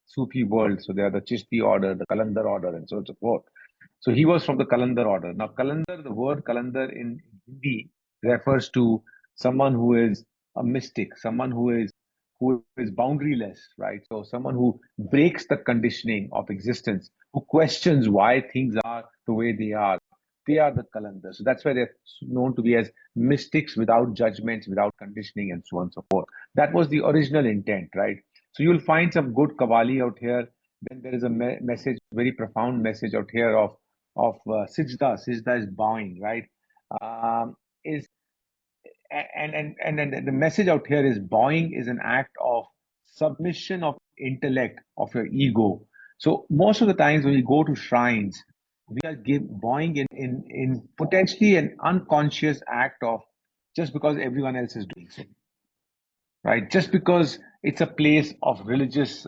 [SPEAKER 2] Sufi world. So there are the Chishti order, the Kalandar order, and so on and so forth. So he was from the Kalandar order. Now, Kalandar, the word Kalandar in Hindi refers to someone who is a mystic, someone who is boundaryless, right? So someone who breaks the conditioning of existence, who questions why things are the way they are. They are the Kalandar. So that's why they're known to be as mystics without judgments, without conditioning, and so on and so forth. That was the original intent, right? So you'll find some good Qawwali out here. Then there is a message, very profound message out here of Sijda. Sijda is bowing, right? Is and the message out here is bowing is an act of submission of intellect, of your ego. So most of the times when we go to shrines, we are bowing in potentially an unconscious act of just because everyone else is doing so, right? Just because it's a place of religious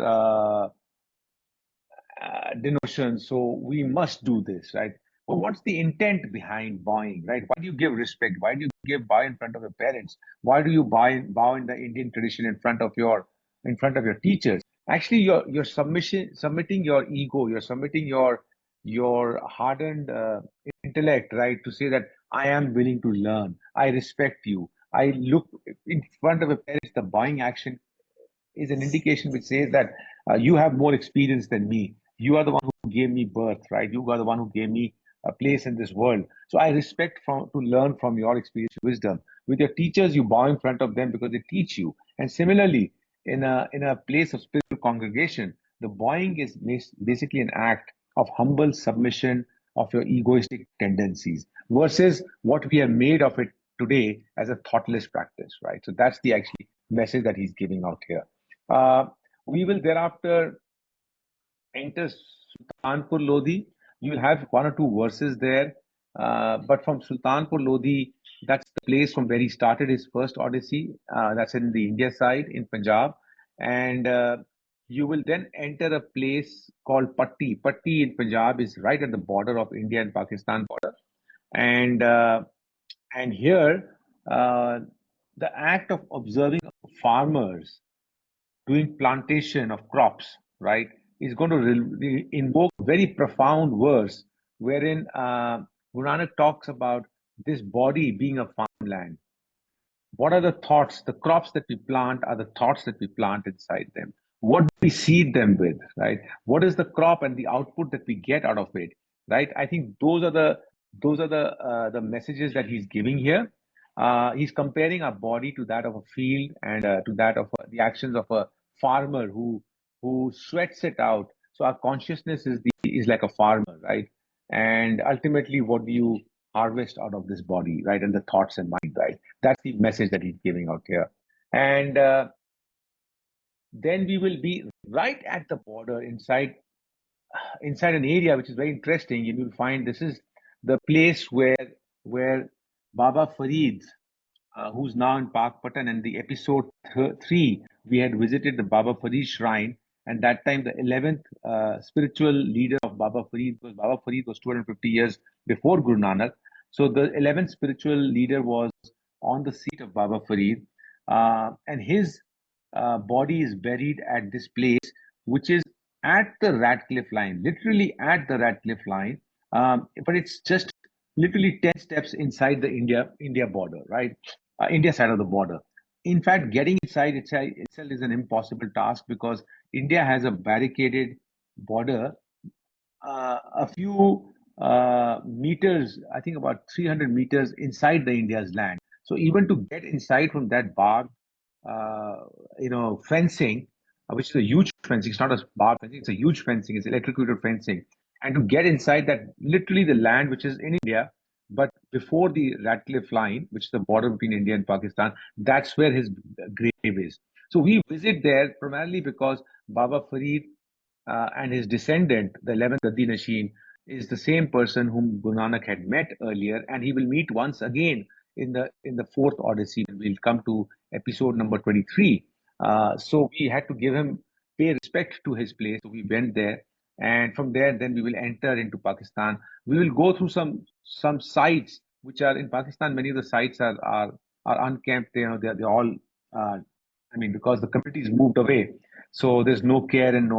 [SPEAKER 2] denotion, so we must do this, right? But what's the intent behind bowing, right? Why do you give respect? Why do you bow in front of your parents? Why do you bow in the Indian tradition in front of your teachers? Actually, you're submitting your ego, you're submitting your hardened intellect, right? To say that I am willing to learn, I respect you. I look in front of your parents. The bowing action is an indication which says that you have more experience than me. You are the one who gave me birth, right? You are the one who gave me a place in this world. So I respect to learn from your experience, wisdom. With your teachers, you bow in front of them because they teach you. And similarly, in a place of spiritual congregation, the bowing is basically an act of humble submission of your egoistic tendencies versus what we have made of it today as a thoughtless practice, right? So that's the actually message that he's giving out here. We will thereafter enter Sultanpur Lodi. You will have one or two verses there, but from Sultanpur Lodi, that's the place from where he started his first odyssey. That's in the India side in Punjab, and you will then enter a place called Patti. Patti in Punjab is right at the border of India and Pakistan border, and here the act of observing farmers doing plantation of crops, right, is going to invoke a very profound verse wherein Guru Nanak talks about this body being a farmland. What are the thoughts? The crops that we plant are the thoughts that we plant inside them. What do we seed them with, right? What is the crop and the output that we get out of it, right? I think those are the messages that he's giving here. He's comparing our body to that of a field and to that of the actions of a farmer who sweats it out. So our consciousness is like a farmer, right? And ultimately, what do you harvest out of this body, right? And the thoughts and mind, right? That's the message that he's giving out here. And then we will be right at the border inside an area which is very interesting. You will find this is the place where Baba Farid, who's now in Pakpatan, and the episode 3, we had visited the Baba Farid shrine, and that time the 11th spiritual leader of Baba Farid, because Baba Farid was 250 years before Guru Nanak. So the 11th spiritual leader was on the seat of Baba Farid, and his body is buried at this place, which is at the Radcliffe line, literally at the Radcliffe line, but it's just literally 10 steps inside the India border, right? India side of the border. In fact, getting inside itself is an impossible task because India has a barricaded border a few meters, I think about 300 meters inside the India's land. So even to get inside from that barbed, fencing, which is a huge fencing, it's not a barbed fencing, it's a huge fencing, it's electrocuted fencing. And to get inside that, literally the land which is in India, but before the Radcliffe line, which is the border between India and Pakistan, that's where his grave is. So we visit there primarily because Baba Farid and his descendant, the 11th Gaddi Nashin, is the same person whom Guru Nanak had met earlier, and he will meet once again in the fourth Odyssey. We'll come to episode number 23. So we had to pay respect to his place. So we went there, and from there, then we will enter into Pakistan. We will go through some sites which are in Pakistan. Many of the sites are uncamped. They're all. Because the communities moved away, so there's no care and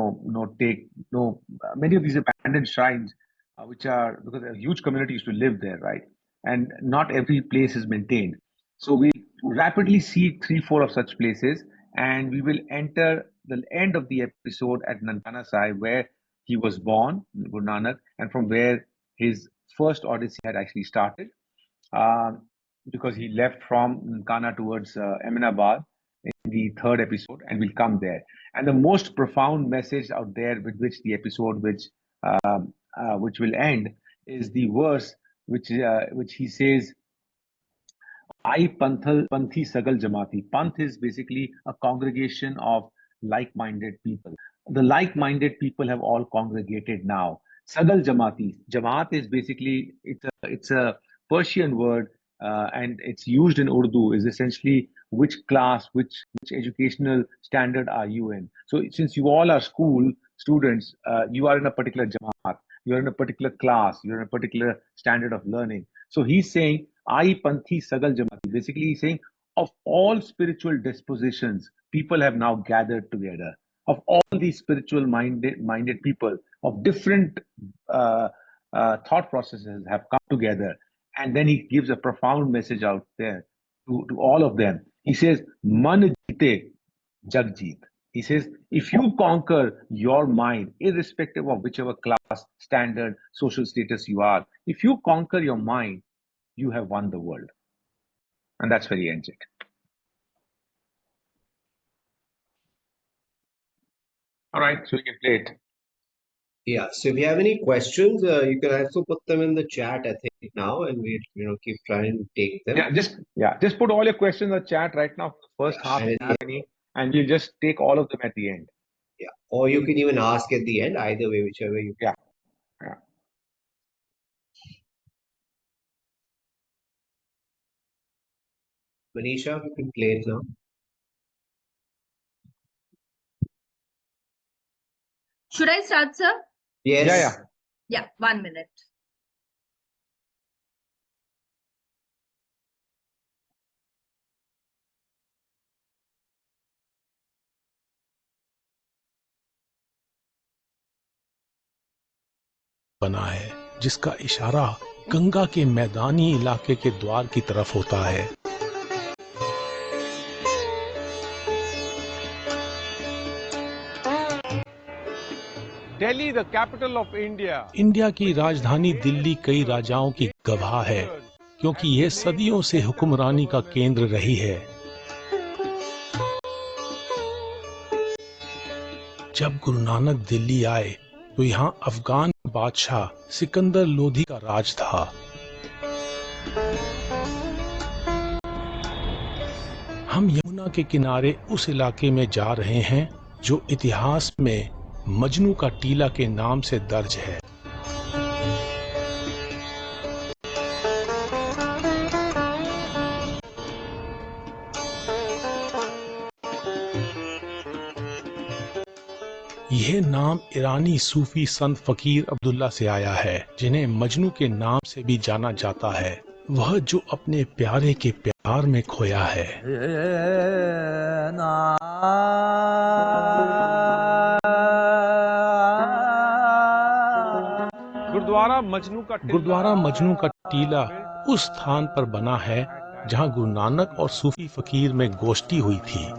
[SPEAKER 2] many of these abandoned shrines, which are because a huge community used to live there, right? And not every place is maintained. So we rapidly see 3-4 of such places, and we will enter the end of the episode at Nankana Sahib, where he was born, Guru Nanak, and from where his first Odyssey had actually started, because he left from Nankana towards Ahmedabad in the third episode, and we'll come there. And the most profound message out there with which the episode, which will end, is the verse which he says, I Panthi Sagal Jamati. Panth is basically a congregation of like-minded people. The like-minded people have all congregated now. Sagal Jamati. Jamaat is basically, it's a Persian word, and it's used in Urdu, is essentially which class, which educational standard are you in. So since you all are school students, you are in a particular Jamaat, you're in a particular class, you're in a particular standard of learning. So he's saying, I Panthi Sagal Jamati. Basically, he's saying, of all spiritual dispositions, people have now gathered together. Of all these spiritual minded people of different thought processes have come together. And then he gives a profound message out there to all of them. He says, Man jite jag jeet. He says, if you conquer your mind, irrespective of whichever class, standard, social status you are, if you conquer your mind, you have won the world. And that's where he ends it. All right, so you can play it.
[SPEAKER 1] Yeah, so if you have any questions, you can also put them in the chat, I think, now, and we'll keep trying to take them.
[SPEAKER 2] Just put all your questions in the chat right now for the first half, if you have any, and we'll just take all of them at the end.
[SPEAKER 1] Yeah, or you can even ask at the end, either way, whichever you.
[SPEAKER 2] Yeah.
[SPEAKER 1] Manisha, you can play it now.
[SPEAKER 3] Should I start, sir?
[SPEAKER 1] Yes.
[SPEAKER 3] Yeah, 1 minute.
[SPEAKER 4] बना है जिसका इशारा गंगा के मैदानी इलाके के द्वार की तरफ होता है।
[SPEAKER 6] Delhi, the capital of India.
[SPEAKER 4] India की राजधानी दिल्ली कई राजाओं की गवाह है, क्योंकि यह सदियों से हुक्मरानी का केंद्र रही है। जब गुरु नानक दिल्ली आए तो यहाँ अफगान बादशाह सिकंदर लोधी का राज था। हम यमुना के किनारे उस इलाके में जा रहे हैं जो इतिहास में मजनू का टीला के नाम से दर्ज है। यह नाम ईरानी सूफी संत फकीर अब्दुल्ला से आया है, जिन्हें मजनू के नाम से भी जाना जाता है, वह जो अपने प्यारे के प्यार में खोया है। गुरुद्वारा मजनू का टीला उस स्थान पर बना है जहां गुरु नानक और सूफी फकीर में गोष्ठी हुई थी।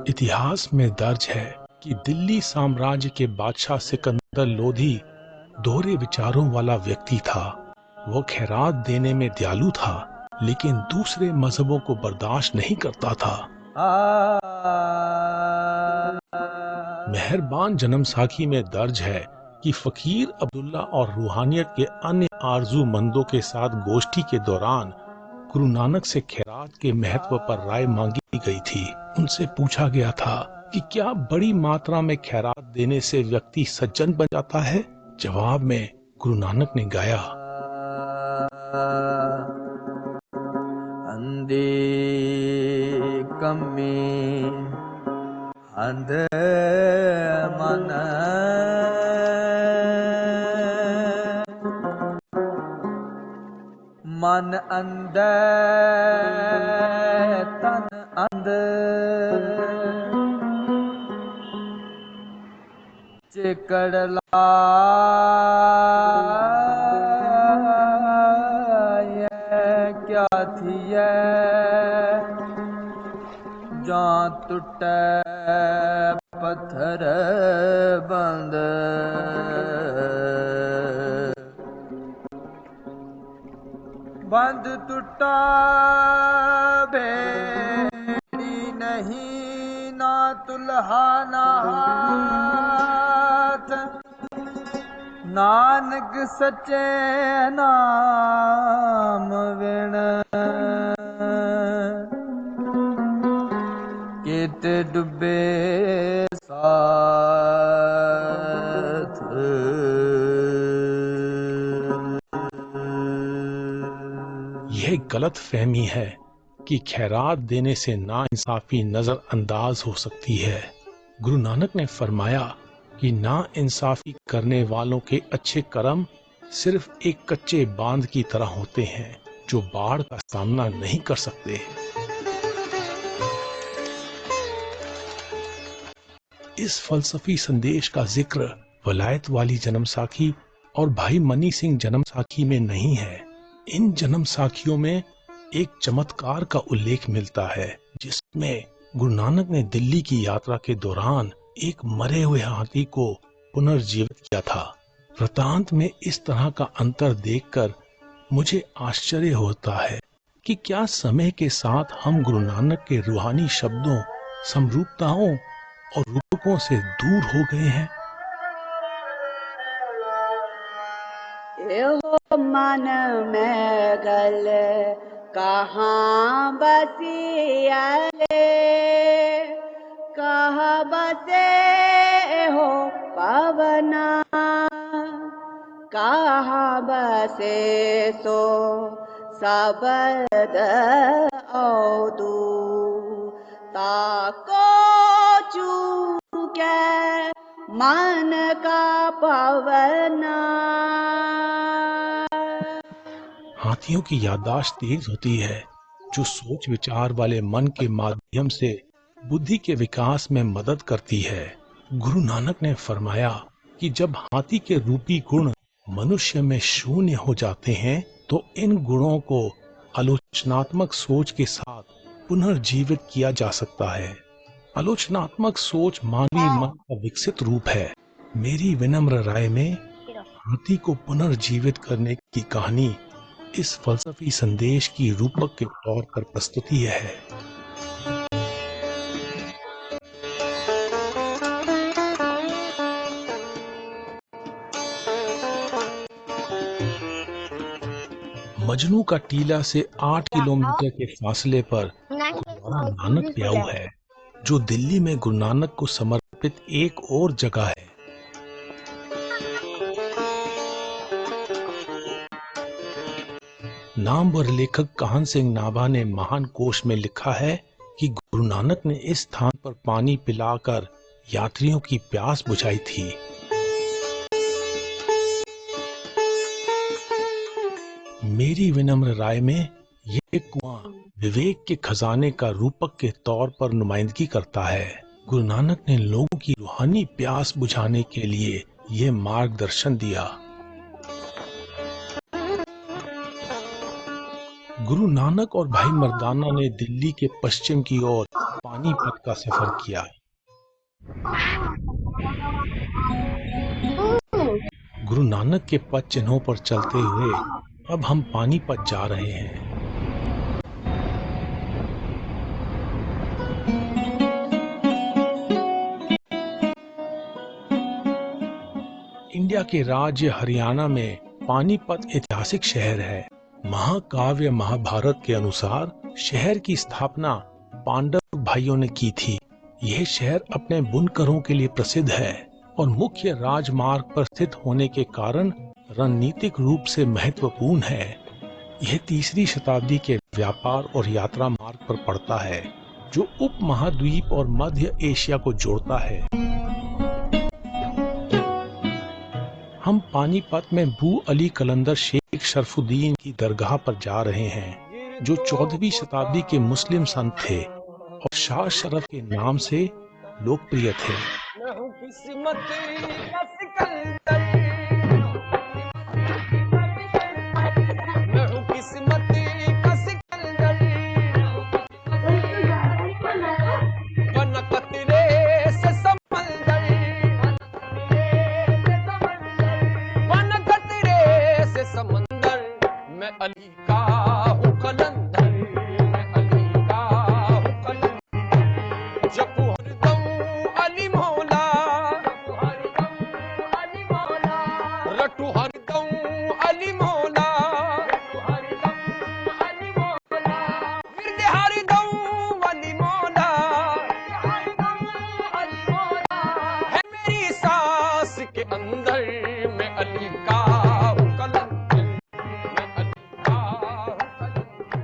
[SPEAKER 4] इतिहास में दर्ज है कि दिल्ली साम्राज्य के बादशाह सिकंदर लोधी दोहरे विचारों वाला व्यक्ति था। वो खैरात देने में दयालु था, लेकिन दूसरे मजहबों को बर्दाश्त नहीं करता था। मेहरबान जन्म साखी में दर्ज है कि फकीर अब्दुल्ला और रूहानियत के अन्य आरजूमंदों के साथ गोष्ठी के दौरान गुरु नानक से खैरात के महत्व पर राय मांगी गई थी। उनसे पूछा गया था कि क्या बड़ी मात्रा में खैरात देने से व्यक्ति सज्जन बन जाता है? जवाब में गुरु नानक ने गाया,
[SPEAKER 7] अंधे कम्मे अंध मन मन अंध तन अंध चिकड़ला क्या थी जां टूटे पत्थर बंद बंद टूटा बेड़ी नहीं ना तुल्हा ना हाथ नानक सच्चे नाम विण कित डुबे साथ।
[SPEAKER 4] यह गलत फहमी है कि खैरात देने से नाइंसाफी नजरअंदाज हो सकती है। गुरु नानक ने फरमाया कि नाइंसाफी करने वालों के अच्छे कर्म सिर्फ एक कच्चे बांध की तरह होते हैं जो बाढ़ का सामना नहीं कर सकते। इस फलसफी संदेश का जिक्र वलायत वाली जन्म साखी और भाई मनी सिंह जन्म साखी में नहीं है। इन जन्म साखियों में एक चमत्कार का उल्लेख मिलता है, जिसमें गुरु नानक ने दिल्ली की यात्रा के दौरान एक मरे हुए हाथी को पुनर्जीवित किया था। वृतांत में इस तरह का अंतर देखकर मुझे आश्चर्य होता है कि क्या समय के साथ हम गुरु नानक के रूहानी शब्दों, समरूपताओं और रूपों से दूर हो गए हैं।
[SPEAKER 8] एहो मन में गल कहाँ बसियाले कहाँ बसे हो पवना कहाँ बसे सो सबद औदू ताको चूके मन का पवना।
[SPEAKER 4] हाथियों की याददाश्त तेज होती है, जो सोच विचार वाले मन के माध्यम से बुद्धि के विकास में मदद करती है। गुरु नानक ने फरमाया कि जब हाथी के रूपी गुण मनुष्य में शून्य हो जाते हैं, तो इन गुणों को आलोचनात्मक सोच के साथ पुनर्जीवित किया जा सकता है। आलोचनात्मक सोच मानवीय मन का विकसित रूप है। मेरी विनम्र राय में हाथी को पुनर्जीवित करने की कहानी इस फलसफी संदेश की रूपक के तौर पर प्रस्तुति है। मजनू का टीला से 8 किलोमीटर के फासले पर गुरुद्वारा नानक प्याऊ है, जो दिल्ली में गुरु नानक को समर्पित एक और जगह है। नामवर लेखक काहन सिंह नाभा ने महान कोश में लिखा है कि गुरु नानक ने इस स्थान पर पानी पिलाकर यात्रियों की प्यास बुझाई थी। मेरी विनम्र राय में ये कुआं विवेक के खजाने का रूपक के तौर पर नुमाइंदगी करता है। गुरु नानक ने लोगों की रूहानी प्यास बुझाने के लिए ये मार्गदर्शन दिया। गुरु नानक और भाई मर्दाना ने दिल्ली के पश्चिम की ओर पानीपत का सफर किया। गुरु नानक के पद चिन्हों पर चलते हुए अब हम पानीपत जा रहे हैं। इंडिया के राज्य हरियाणा में पानीपत ऐतिहासिक शहर है। महाकाव्य महाभारत के अनुसार शहर की स्थापना पांडव भाइयों ने की थी। यह शहर अपने बुनकरों के लिए प्रसिद्ध है और मुख्य राजमार्ग पर स्थित होने के कारण रणनीतिक रूप से महत्वपूर्ण है। यह 3री शताब्दी के व्यापार और यात्रा मार्ग पर पड़ता है, जो उप महाद्वीप और मध्य एशिया को जोड़ता है। हम पानीपत में बू अली कलंदर शेख शरफुद्दीन की दरगाह पर जा रहे हैं, जो 14वीं शताब्दी के मुस्लिम संत थे और शाह शरफ के नाम से लोकप्रिय थे।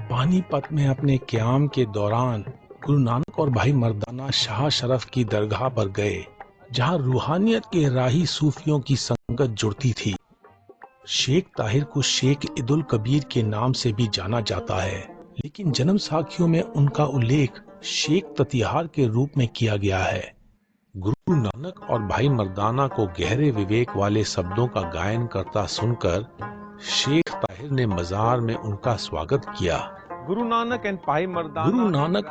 [SPEAKER 4] पानीपत में अपने क़याम के दौरान गुरु नानक और भाई मर्दाना शाह शरफ की दरगाह पर गए, जहां रूहानियत के राही सूफियों की संगत जुड़ती थी। शेख ताहिर को शेख इदुल कबीर के नाम से भी जाना जाता है, लेकिन जन्म साखियों में उनका उल्लेख शेख ततिहार के रूप में किया गया है। गुरु नानक और भाई मर्दाना को गहरे विवेक वाले शब्दों का गायन करता सुनकर शेख ताहिर ने मजार में उनका स्वागत किया।
[SPEAKER 2] गुरु नानक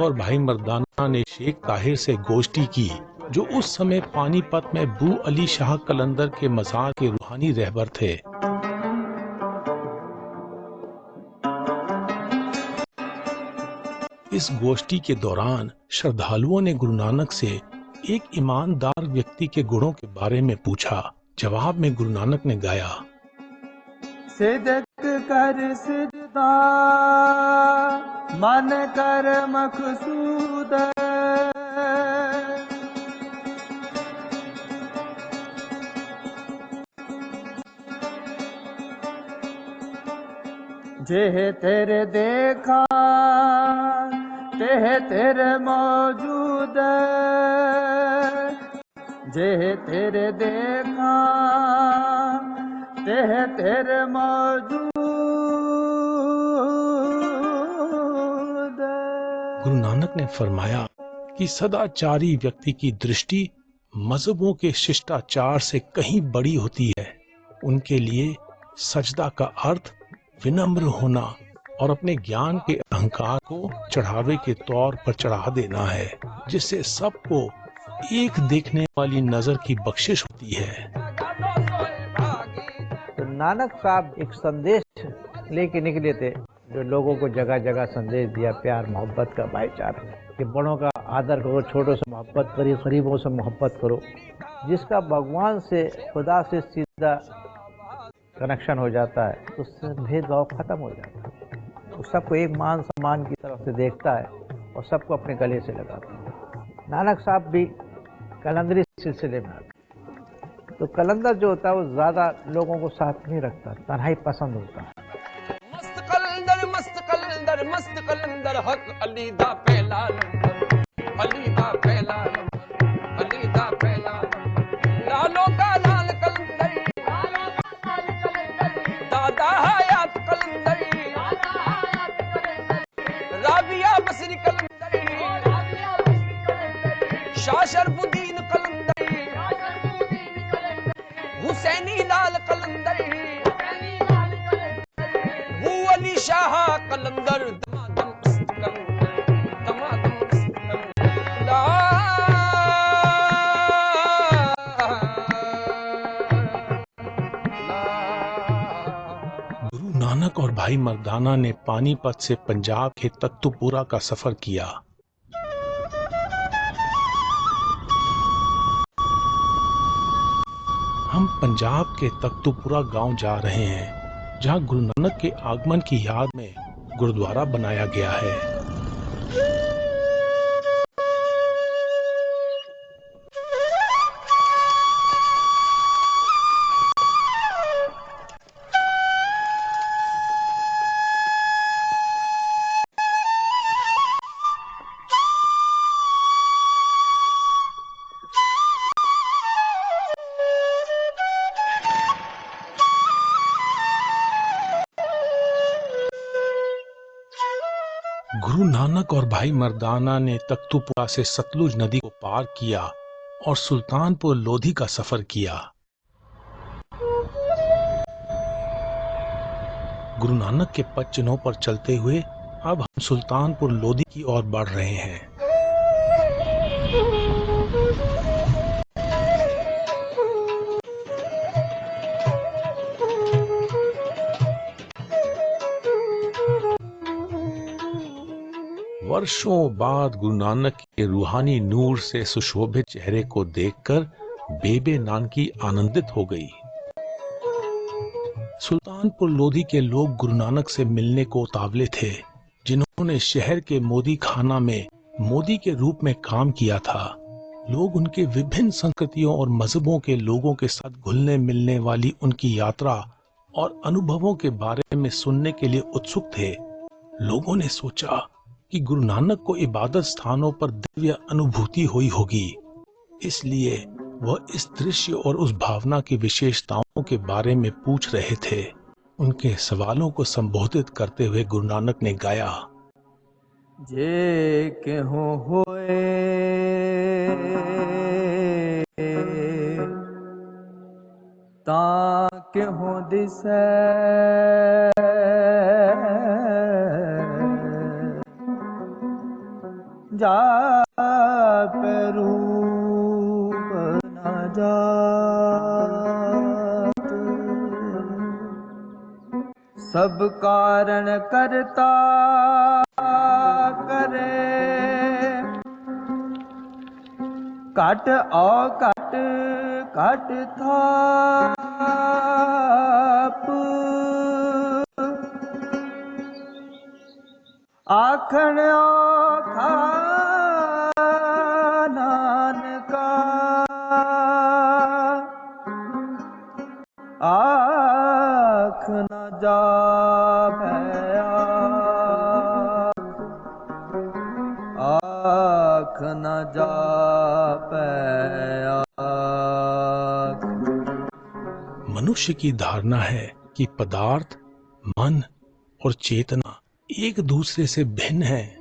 [SPEAKER 4] और भाई मर्दाना ने शेख ताहिर से गोष्ठी की, जो उस समय पानीपत में बू अली शाह कलंदर के मजार के रूहानी रहबर थे। इस गोष्ठी के दौरान श्रद्धालुओं ने गुरु नानक से एक ईमानदार व्यक्ति के गुणों के बारे में पूछा। जवाब में गुरु नानक ने गाया,
[SPEAKER 7] सिदक कर सिजदा मन कर मकसूद, जे तेरे देखा तेह तेरे मौजूद, जे तेरे देखा तेह तेरे मौजूद।
[SPEAKER 4] गुरु नानक ने फरमाया कि सदाचारी व्यक्ति की दृष्टि मजहबों के शिष्टाचार से कहीं बड़ी होती है। उनके लिए सजदा का अर्थ विनम्र होना और अपने ज्ञान के अहंकार को चढ़ावे के तौर पर चढ़ा देना है, जिससे सबको एक देखने वाली नजर की बख्शिश होती है।
[SPEAKER 5] तो नानक साहब एक संदेश लेके निकले थे, जो लोगों को जगह जगह संदेश दिया, प्यार मोहब्बत का, भाईचारा, कि बड़ों का आदर करो, छोटों से मोहब्बत करो, गरीबों से मोहब्बत करो। जिसका भगवान से, खुदा से सीधा कनेक्शन हो जाता है, उससे भेदभाव खत्म हो जाता है। वो सबको एक मान सम्मान की तरफ से देखता है और सबको अपने गले से लगाता है। नानक साहब भी कलंदरी सिलसिले में आते, तो कलंदर जो होता है वो ज़्यादा लोगों को साथ नहीं रखता, तन्हाई पसंद होता है।
[SPEAKER 6] मस्त कलंदर हक अली दा पहला नंबर, अली दा पहला नंबर, अली दा पहला कलंदर दमादम अस्तकल दमादम अस्तकल ला
[SPEAKER 4] गुरु नानक और भाई मर्दाना ने पानीपत से पंजाब के तख्तपुरा का सफर किया। हम पंजाब के तख्तपुरा गांव जा रहे हैं, जहां गुरु नानक के आगमन की याद में गुरुद्वारा बनाया गया है। गुरु नानक और भाई मर्दाना ने तख्तपुरा से सतलुज नदी को पार किया और सुल्तानपुर लोधी का सफर किया। गुरु नानक के पद चिन्हों पर चलते हुए अब हम सुल्तानपुर लोधी की ओर बढ़ रहे हैं। वर्षों बाद गुरु नानक के रूहानी नूर से सुशोभित चेहरे को देखकर बेबे नानकी आनंदित हो गई। सुल्तानपुर लोधी के लोग गुरु नानक से मिलने को उतावले थे, जिन्होंने शहर के मोदी खाना में मोदी के रूप में काम किया था। लोग उनके विभिन्न संस्कृतियों और मजहबों के लोगों के साथ घुलने मिलने वाली उनकी यात्रा और अनुभवों के बारे में सुनने के लिए उत्सुक थे। लोगों ने सोचा कि गुरु नानक को इबादत स्थानों पर दिव्य अनुभूति हुई होगी, इसलिए वह इस दृश्य और उस भावना की विशेषताओं के बारे में पूछ रहे थे। उनके सवालों को संबोधित करते हुए गुरु नानक ने गाया,
[SPEAKER 7] जे केहू होए ता केहू दिसै जाप रूप न जात सब कारण करता करे कट कट थाप आखण आखा नानका आख न जापै आख न जापै
[SPEAKER 4] मनुष्य की धारणा है कि पदार्थ, मन और चेतना एक दूसरे से भिन्न है।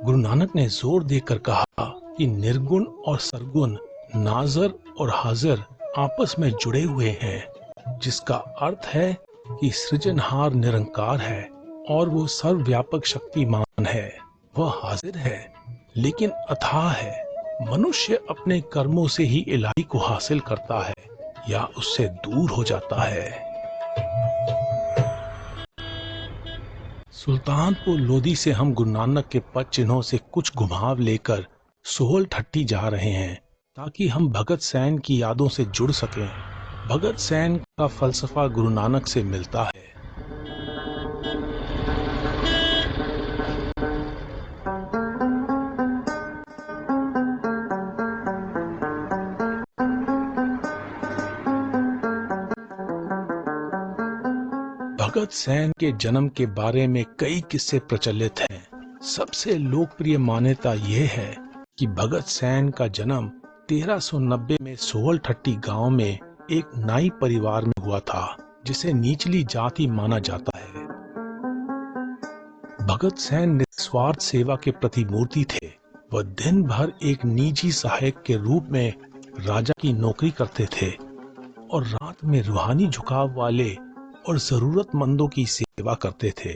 [SPEAKER 4] गुरु नानक ने जोर देकर कहा कि निर्गुण और सरगुण, नाजर और हाजिर आपस में जुड़े हुए हैं, जिसका अर्थ है कि सृजनहार निरंकार है और वो सर्वव्यापक शक्तिमान है। वह हाजिर है लेकिन अथाह है। मनुष्य अपने कर्मों से ही इलाही को हासिल करता है या उससे दूर हो जाता है। सुल्तानपुर लोधी से हम गुरु नानक के पद चिन्हों से कुछ घुमाव लेकर सोहल ठट्टी जा रहे हैं, ताकि हम भगत सैन की यादों से जुड़ सकें। भगत सैन का फलसफा गुरु नानक से मिलता है। भगत सैन के जन्म के बारे में कई किस्से प्रचलित हैं। सबसे लोकप्रिय मान्यता यह है कि भगत सैन का जन्म 1390 में सोहल ठट्टी गांव में एक नाई परिवार में हुआ था, जिसे निचली जाति माना जाता है। भगत सैन निस्वार्थ सेवा के प्रतिमूर्ति थे। वह दिन भर एक निजी सहायक के रूप में राजा की नौकरी करते थे और रात में रूहानी झुकाव वाले और जरूरतमंदों की सेवा करते थे।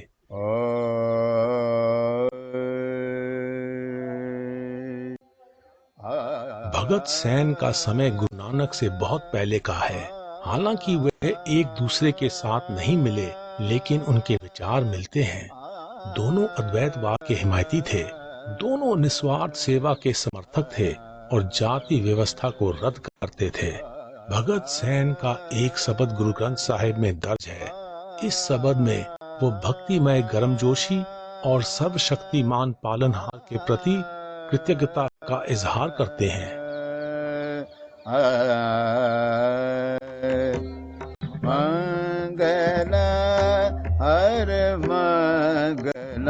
[SPEAKER 4] भगत सैन का समय गुरु नानक से बहुत पहले का है। हालांकि वे एक दूसरे के साथ नहीं मिले, लेकिन उनके विचार मिलते हैं। दोनों अद्वैतवाद के हिमायती थे, दोनों निस्वार्थ सेवा के समर्थक थे और जाति व्यवस्था को रद्द करते थे। भगत सैन का एक शब्द गुरु ग्रंथ साहिब में दर्ज है। इस शब्द में वो भक्तिमय गर्मजोशी और सर्वशक्तिमान पालनहार के प्रति कृतज्ञता का इजहार करते हैं।
[SPEAKER 9] मंगल हर मंगल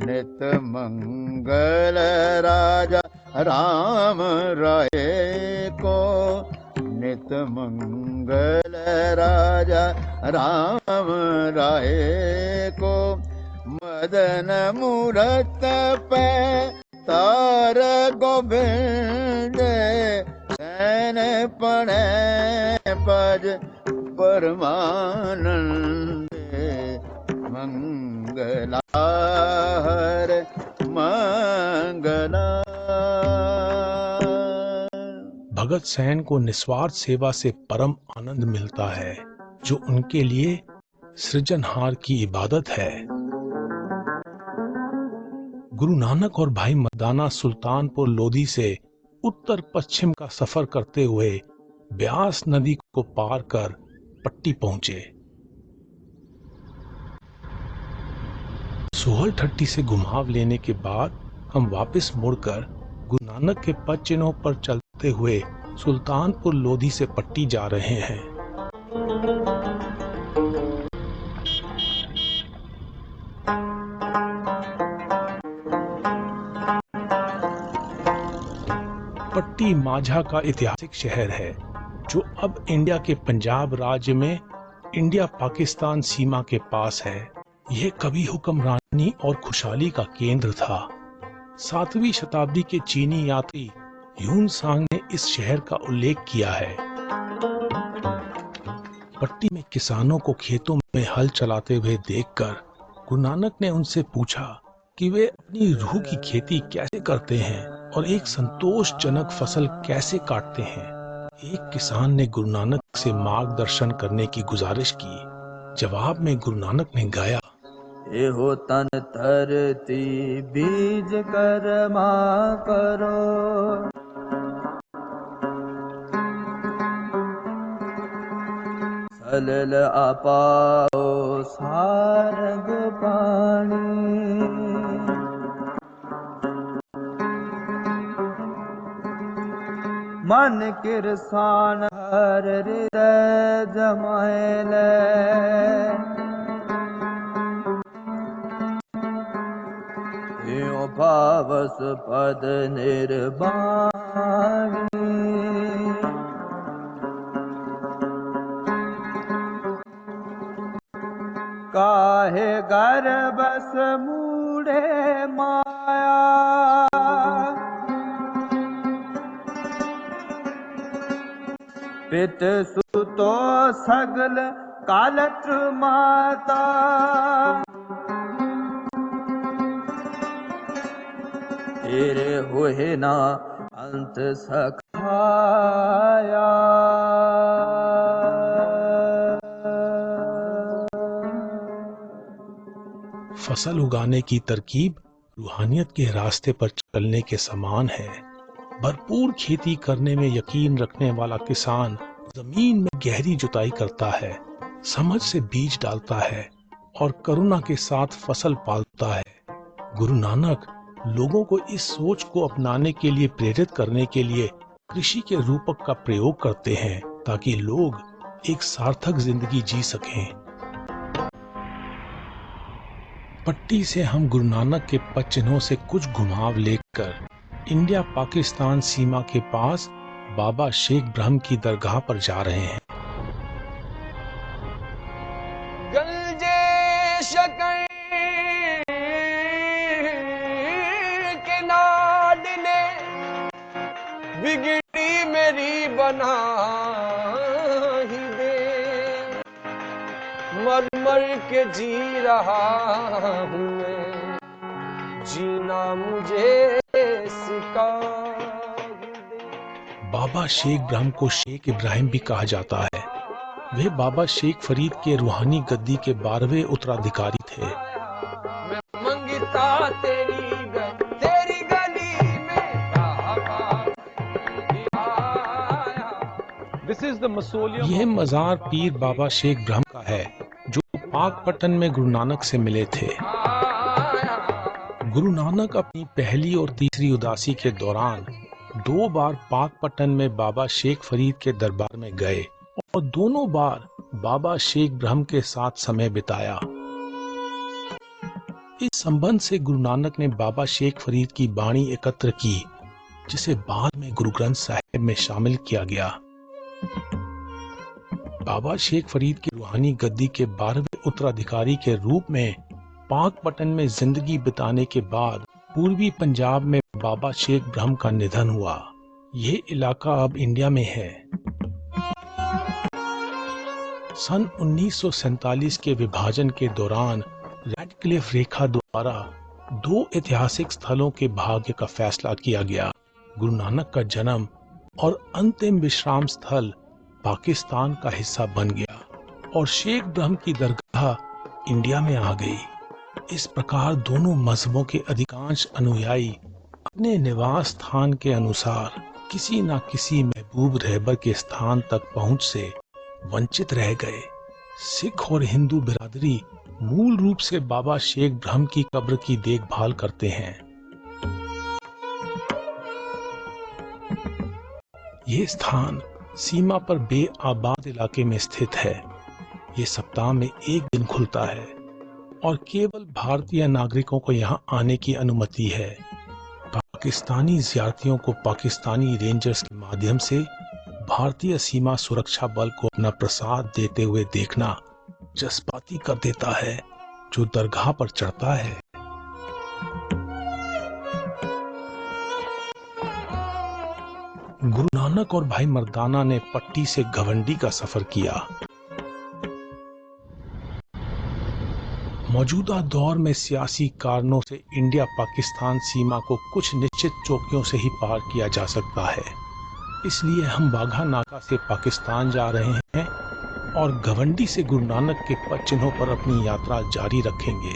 [SPEAKER 9] नित मंगल राजा राम राय को, नित मंगल राजा राम राय को। मदन मूरत पे तार गोविंद सैन पड़े पज परमानंद। मंगला हर मंगला।
[SPEAKER 4] भगत सैन को निस्वार्थ सेवा से परम आनंद मिलता है, जो उनके लिए सृजनहार की इबादत है। गुरु नानक और भाई मर्दाना सुल्तानपुर लोधी से उत्तर पश्चिम का सफर करते हुए ब्यास नदी को पार कर पट्टी पहुंचे। सोहलठट्टी से घुमाव लेने के बाद हम वापस मुड़कर गुरु नानक के पद चिन्हों पर चलते हुए सुल्तानपुर लोधी से पट्टी जा रहे हैं। पट्टी माझा का ऐतिहासिक शहर है, जो अब इंडिया के पंजाब राज्य में इंडिया पाकिस्तान सीमा के पास है। यह कभी हुक्मरानी और खुशहाली का केंद्र था। 7वीं शताब्दी के चीनी यात्री ह्यून सांग ने इस शहर का उल्लेख किया है। पट्टी में किसानों को खेतों में हल चलाते हुए देखकर गुरु नानक ने उनसे पूछा कि वे अपनी रूह की खेती कैसे करते हैं और एक संतोषजनक फसल कैसे काटते हैं। एक किसान ने गुरु नानक से मार्गदर्शन करने की गुजारिश की। जवाब में गुरु नानक ने गाया,
[SPEAKER 7] एहो तन धरती बीज कर्मा करो, सलल अपाओ सारग पानी। मन किरसान हर हृदय जमाएले, भावस पद निर्वाणी। काहे गर्भस मूढ़े माया, पित सुतो सगल कालट माता। तेरे होए ना अंत सखाया।
[SPEAKER 4] फसल उगाने की तरकीब रूहानियत के रास्ते पर चलने के समान है। भरपूर खेती करने में यकीन रखने वाला किसान जमीन में गहरी जुताई करता है, समझ से बीज डालता है और करुणा के साथ फसल पालता है। गुरु नानक लोगों को इस सोच को अपनाने के लिए प्रेरित करने के लिए कृषि के रूपक का प्रयोग करते हैं, ताकि लोग एक सार्थक जिंदगी जी सकें। पट्टी से हम गुरु नानक के पद चिन्हों से कुछ घुमाव लेकर इंडिया पाकिस्तान सीमा के पास बाबा शेख ब्रह्म की दरगाह पर जा रहे हैं।
[SPEAKER 6] गंजे शकर के नाद ने बिगड़ी मेरी बना ही दे। मर मर के जी रहा हूँ मैं, जीना मुझे सिखा
[SPEAKER 4] बाबा शेख ब्रह्म को शेख इब्राहिम भी कहा जाता है। वे बाबा शेख फरीद के रूहानी गद्दी के 12वें उत्तराधिकारी थे।
[SPEAKER 6] मैं मंगता तेरी गली में बाबा आया। This is the mausoleum
[SPEAKER 4] यह मजार पीर बाबा शेख ब्रह्म का है, जो पाकपट्टन में गुरु नानक से मिले थे। गुरु नानक अपनी पहली और तीसरी उदासी के दौरान 2 बार पाकपट्टन में बाबा शेख फरीद के दरबार में गए और दोनों बार बाबा शेख ब्रह्म के साथ समय बिताया। इस संबंध से गुरु नानक ने बाबा शेख फरीद की बाणी एकत्र की, जिसे बाद में गुरु ग्रंथ साहिब में शामिल किया गया। बाबा शेख फरीद की रूहानी गद्दी के 12वें उत्तराधिकारी के रूप में पाकपट्टन में जिंदगी बिताने के बाद पूर्वी पंजाब में बाबा शेख ब्रह्म का निधन हुआ। ये इलाका अब इंडिया में है। सन 1947 के विभाजन के दौरान रेड क्लिफ रेखा द्वारा 2 ऐतिहासिक स्थलों के भाग्य का फैसला किया गया। गुरु नानक का जन्म और अंतिम विश्राम स्थल पाकिस्तान का हिस्सा बन गया और शेख ब्रह्म की दरगाह इंडिया में आ गई। इस प्रकार दोनों मजहबों के अधिकांश अनुयायी अपने निवास स्थान के अनुसार किसी न किसी महबूब रहबर के स्थान तक पहुंच से वंचित रह गए। सिख और हिंदू बिरादरी मूल रूप से बाबा शेख ब्रह्म की कब्र की देखभाल करते हैं। ये स्थान सीमा पर बेआबाद इलाके में स्थित है। ये सप्ताह में 1 दिन खुलता है और केवल भारतीय नागरिकों को यहाँ आने की अनुमति है। पाकिस्तानी ज़ियारतियों को पाकिस्तानी रेंजर्स के माध्यम से भारतीय सीमा सुरक्षा बल को अपना प्रसाद देते हुए देखना जज्बाती कर देता है। जो दरगाह पर चढ़ता है गुरु नानक और भाई मर्दाना ने पट्टी से घवंडी का सफर किया। मौजूदा दौर में सियासी कारणों से इंडिया पाकिस्तान सीमा को कुछ निश्चित चौकियों से ही पार किया जा सकता है। इसलिए हम बाघा नाका से पाकिस्तान जा रहे हैं और घवंडी से गुरु नानक के पद चिन्हों पर अपनी यात्रा जारी रखेंगे।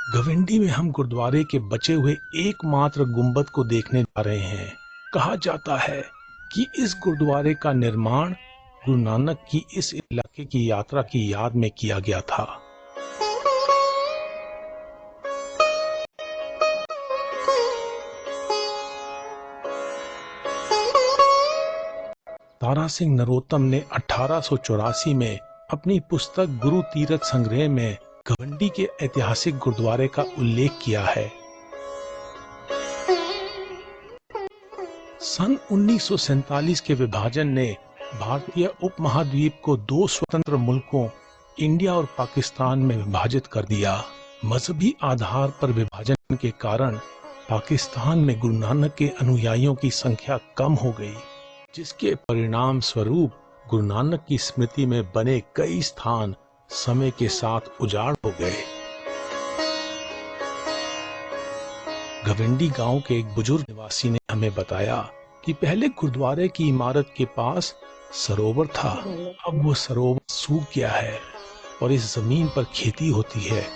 [SPEAKER 4] घवंडी में हम गुरुद्वारे के बचे हुए एकमात्र गुंबद को देखने जा रहे हैं। कहा जाता है कि इस गुरुद्वारे का निर्माण गुरु नानक की इस इलाके की यात्रा की याद में किया गया था। तारा सिंह नरोत्तम ने 1884 में अपनी पुस्तक गुरु तीरथ संग्रह में घवंडी के ऐतिहासिक गुरुद्वारे का उल्लेख किया है। सन 1947 के विभाजन ने भारतीय उपमहाद्वीप को 2 स्वतंत्र मुल्कों इंडिया और पाकिस्तान में विभाजित कर दिया। मजहबी आधार पर विभाजन के कारण पाकिस्तान में गुरु नानक के अनुयायियों की संख्या कम हो गई, जिसके परिणाम स्वरूप गुरु नानक की स्मृति में बने कई स्थान समय के साथ उजाड़ हो गए। घवंडी गांव के एक बुजुर्ग निवासी ने हमें बताया कि पहले गुरुद्वारे की इमारत के पास सरोवर था। अब वो सरोवर सूख गया है और इस जमीन पर खेती होती है।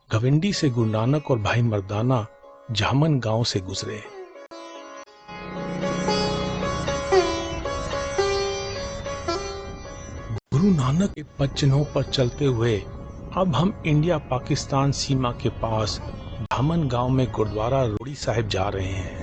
[SPEAKER 4] घवंडी से गुरु नानक और भाई मर्दाना जामन गांव से गुजरे। गुरु नानक के पद चिन्हों पर चलते हुए अब हम इंडिया पाकिस्तान सीमा के पास जामन गांव में गुरुद्वारा रोड़ी साहिब जा रहे हैं।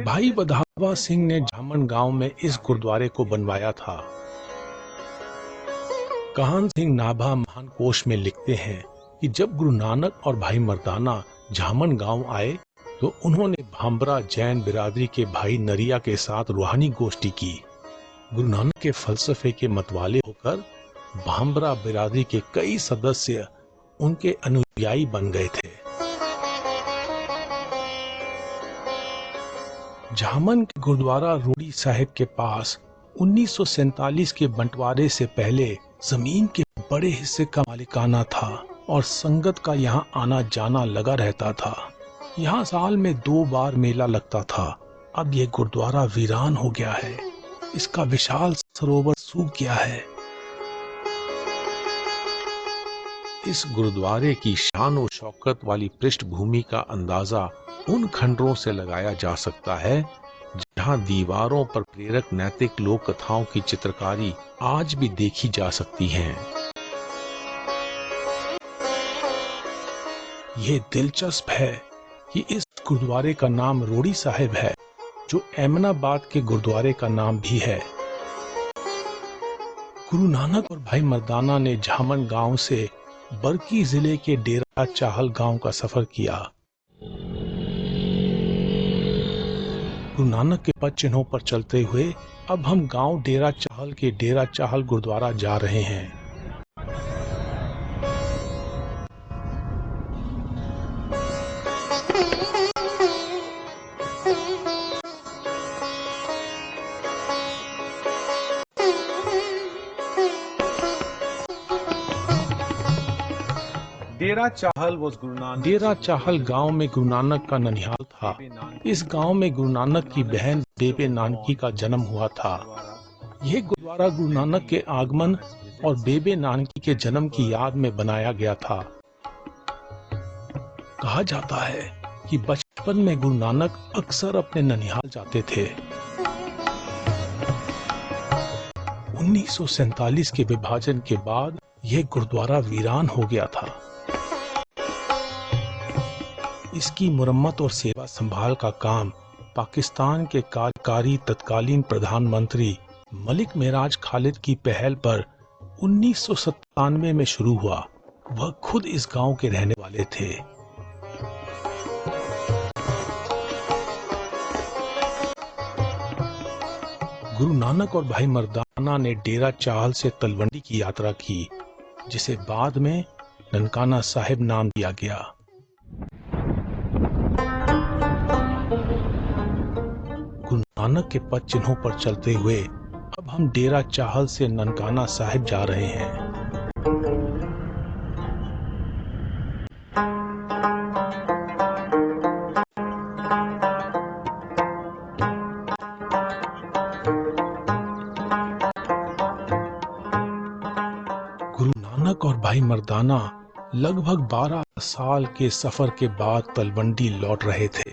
[SPEAKER 6] भाई बधावा
[SPEAKER 4] सिंह ने जामन गांव में इस गुरुद्वारे को बनवाया था। काहन सिंह नाभा महान कोश में लिखते हैं कि जब गुरु नानक और भाई मर्दाना जामन गांव आए तो उन्होंने भांबरा जैन बिरादरी के भाई नरिया के साथ रूहानी गोष्ठी की। गुरु नानक के फलसफे के मतवाले होकर भांबरा बिरादरी के कई सदस्य उनके अनुयायी बन गए थे। झामन के गुरुद्वारा रोड़ी साहिब के पास 1947 के बंटवारे से पहले जमीन के बड़े हिस्से का मालिकाना था और संगत का यहाँ आना जाना लगा रहता था। यहाँ साल में 2 बार मेला लगता था। अब ये गुरुद्वारा वीरान हो गया है। इसका विशाल सरोवर सूख गया है। इस गुरुद्वारे की शान और शौकत वाली पृष्ठभूमि का अंदाजा उन खंडरों से लगाया जा सकता है जहां दीवारों पर प्रेरक नैतिक लोक कथाओं की चित्रकारी आज भी देखी जा सकती है। ये दिलचस्प है कि इस गुरुद्वारे का नाम रोड़ी साहिब है, जो एमनाबाद के गुरुद्वारे का नाम भी है। गुरु नानक और भाई मर्दाना ने झामन गांव से बरकी जिले के डेरा चाहल गांव का सफर किया। गुरु नानक के पद चिन्हों पर चलते हुए अब हम गांव डेरा चाहल के डेरा चाहल गुरुद्वारा जा रहे हैं। डेरा चाहल गांव में गुरु नानक का ननिहाल था। इस गांव में गुरु नानक की बहन बेबे नानकी का जन्म हुआ था। यह गुरुद्वारा गुरु नानक के आगमन और बेबे नानकी के जन्म की याद में बनाया गया था। कहा जाता है कि बचपन में गुरु नानक अक्सर अपने ननिहाल जाते थे। 1947 के विभाजन के बाद यह गुरुद्वारा वीरान हो गया था। इसकी मुरम्मत और सेवा संभाल का काम पाकिस्तान के कार्यकारी तत्कालीन प्रधानमंत्री मलिक मेराज खालिद की पहल पर 1997 में शुरू हुआ। वह खुद इस गांव के रहने वाले थे। गुरु नानक और भाई मर्दाना ने डेरा चाहल से तलवंडी की यात्रा की, जिसे बाद में ननकाना साहिब नाम दिया गया। गुरु नानक के पद चिन्हों पर चलते हुए अब हम डेरा चाहल से ननकाना साहिब जा रहे हैं। गुरु नानक और भाई मर्दाना लगभग 12 साल के सफर के बाद तलवंडी लौट रहे थे।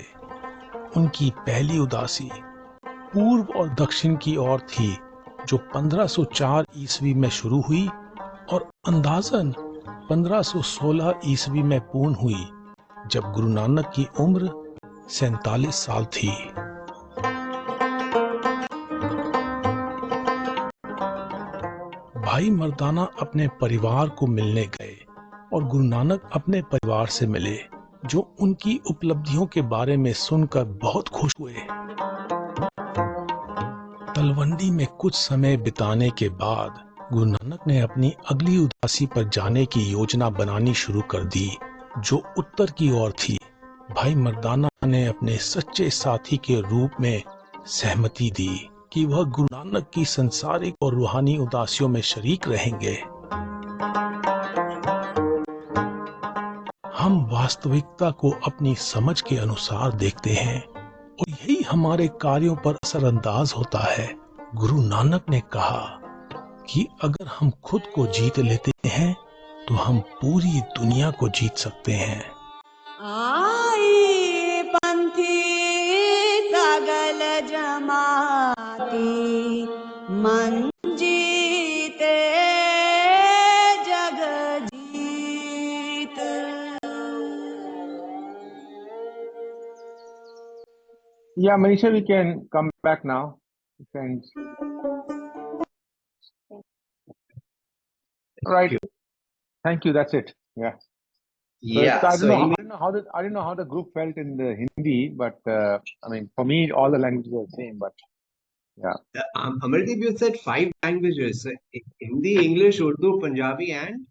[SPEAKER 4] उनकी पहली उदासी पूर्व और दक्षिण की ओर थी, जो 1504 ईस्वी में शुरू हुई और अंदाजन 1516 ईस्वी में पूर्ण हुई, जब गुरु नानक की उम्र 47 साल थी। भाई मर्दाना अपने परिवार को मिलने गए और गुरु नानक अपने परिवार से मिले, जो उनकी उपलब्धियों के बारे में सुनकर बहुत खुश हुए। तलवंडी में कुछ समय बिताने के बाद गुरु नानक ने अपनी अगली उदासी पर जाने की योजना बनानी शुरू कर दी, जो उत्तर की ओर थी। भाई मर्दाना ने अपने सच्चे साथी के रूप में सहमति दी कि वह गुरु नानक की संसारिक और रूहानी उदासियों में शरीक रहेंगे। हम वास्तविकता को अपनी समझ के अनुसार देखते हैं और यही हमारे कार्यों पर असरअंदाज होता है। गुरु नानक ने कहा कि अगर हम खुद को जीत लेते हैं तो हम पूरी दुनिया को जीत सकते हैं।
[SPEAKER 8] आई पंथी सगल जमाती मन जीते जग जीत।
[SPEAKER 2] Yeah, Manisha, we can come back now. Thanks. Right. Thank you. That's it. Yeah.
[SPEAKER 1] Yeah.
[SPEAKER 2] I
[SPEAKER 1] So
[SPEAKER 2] don't know.
[SPEAKER 1] anyway,
[SPEAKER 2] I don't know how the group felt in the Hindi, but I mean, for me, all the languages are the same. But yeah,
[SPEAKER 1] Amardeep, you said 5 languages: Hindi, English, Urdu, Punjabi, and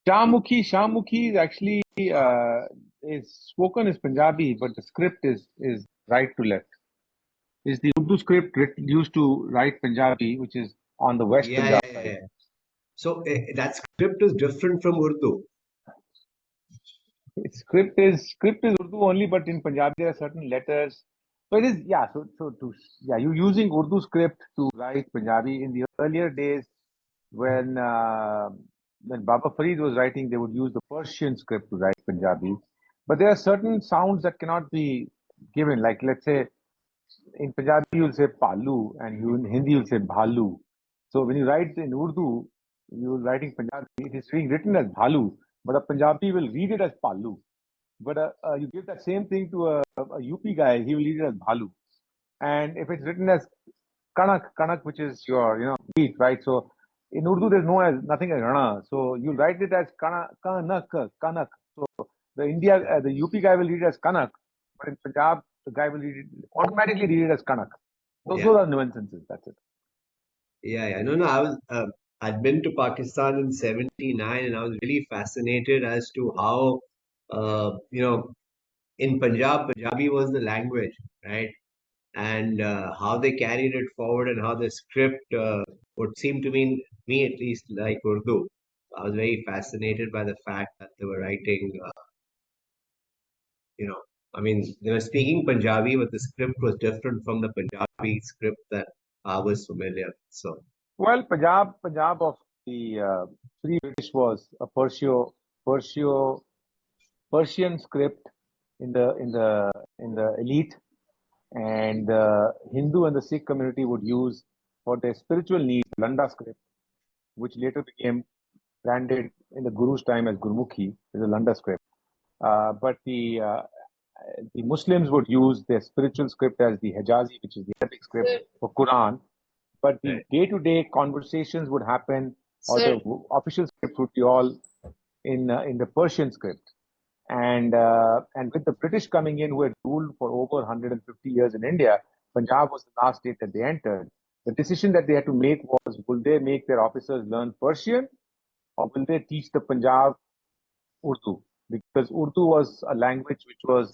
[SPEAKER 2] Shamukhi is actually is spoken as Punjabi, but the script is right to left. Is the Urdu script used to write Punjabi, which is on the West
[SPEAKER 1] yeah,
[SPEAKER 2] Punjab
[SPEAKER 1] yeah, yeah,
[SPEAKER 2] side.
[SPEAKER 1] yeah. So that script is different from Urdu.
[SPEAKER 2] Script is Urdu only, but in Punjabi there are certain letters. So it is you using Urdu script to write Punjabi in the earlier days when Baba Farid was writing, they would use the Persian script to write Punjabi. But there are certain sounds that cannot be given. Like let's say in Punjabi you'll say palu, and in Hindi you'll say bhalu. So when you write in Urdu, you're writing Punjabi, it is being written as bhalu, but a Punjabi will read it as palu. But you give that same thing to a UP guy, he will read it as bhalu. And if it's written as kanak, which is your wheat, right? So in Urdu there's nothing as rana. So you write it as kanak. So the UP guy will read it as kanak, but in Punjab the guy will automatically read it as kanak. Those
[SPEAKER 1] Yeah.
[SPEAKER 2] are nuances. That's it.
[SPEAKER 1] Yeah. No. I'd been to Pakistan in '79, and I was really fascinated as to how, in Punjabi was the language, right? And how they carried it forward, and how the script would seem to me at least like Urdu. I was very fascinated by the fact that they were writing, I mean, they were speaking Punjabi, but the script was different from the Punjabi script that I was familiar with. So,
[SPEAKER 2] Well, Punjab of the pre-British was a Persio Persian script in the elite, and the Hindu and the Sikh community would use for their spiritual needs Landa script, which later became branded in the Guru's time as Gurmukhi, is a Landa script. But the Muslims would use their spiritual script as the Hijazi, which is the Arabic script for Quran. But the day-to-day conversations would happen, or the official script would be all in the Persian script. And with the British coming in, who had ruled for over 150 years in India, Punjab was the last state that they entered. The decision that they had to make was, will they make their officers learn Persian, or will they teach the Punjab Urdu? Because Urdu was a language which was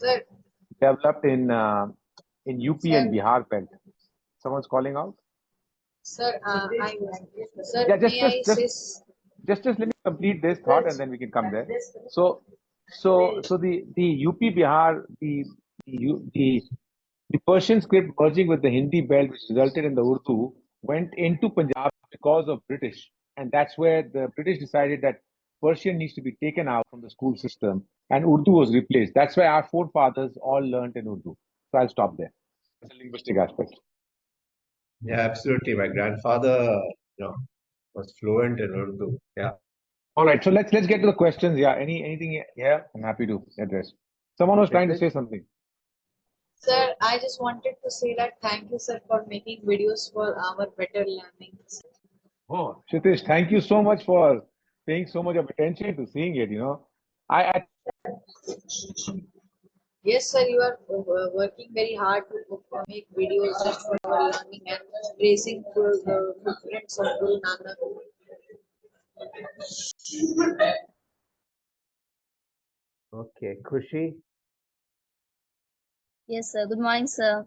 [SPEAKER 2] developed in UP and Bihar belt. Someone's calling out.
[SPEAKER 10] Sir,
[SPEAKER 2] Yeah, just let me complete this thought, and then we can come there. So the UP Bihar, the Persian script merging with the Hindi belt, which resulted in the Urdu, went into Punjab because of British, and that's where the British decided that Persian needs to be taken out from the school system, and Urdu was replaced. That's why our forefathers all learned in Urdu. So I'll stop there. That's a linguistic aspect.
[SPEAKER 1] yeah, absolutely. My grandfather, was fluent in Urdu. Yeah.
[SPEAKER 2] All right, so let's get to the questions. Yeah, anything? Yeah, I'm happy to address. Someone was trying to say something.
[SPEAKER 10] sir, I just wanted to say that thank you, sir, for making videos for our better learning.
[SPEAKER 2] Oh, Shitish, thank you so much for paying so much of attention to seeing it. I
[SPEAKER 10] Yes, sir, you are working very hard to make videos just for our learning and praising for the footprints of Guru Nanak.
[SPEAKER 1] Okay, Khushi.
[SPEAKER 11] Yes, sir. Good morning, sir.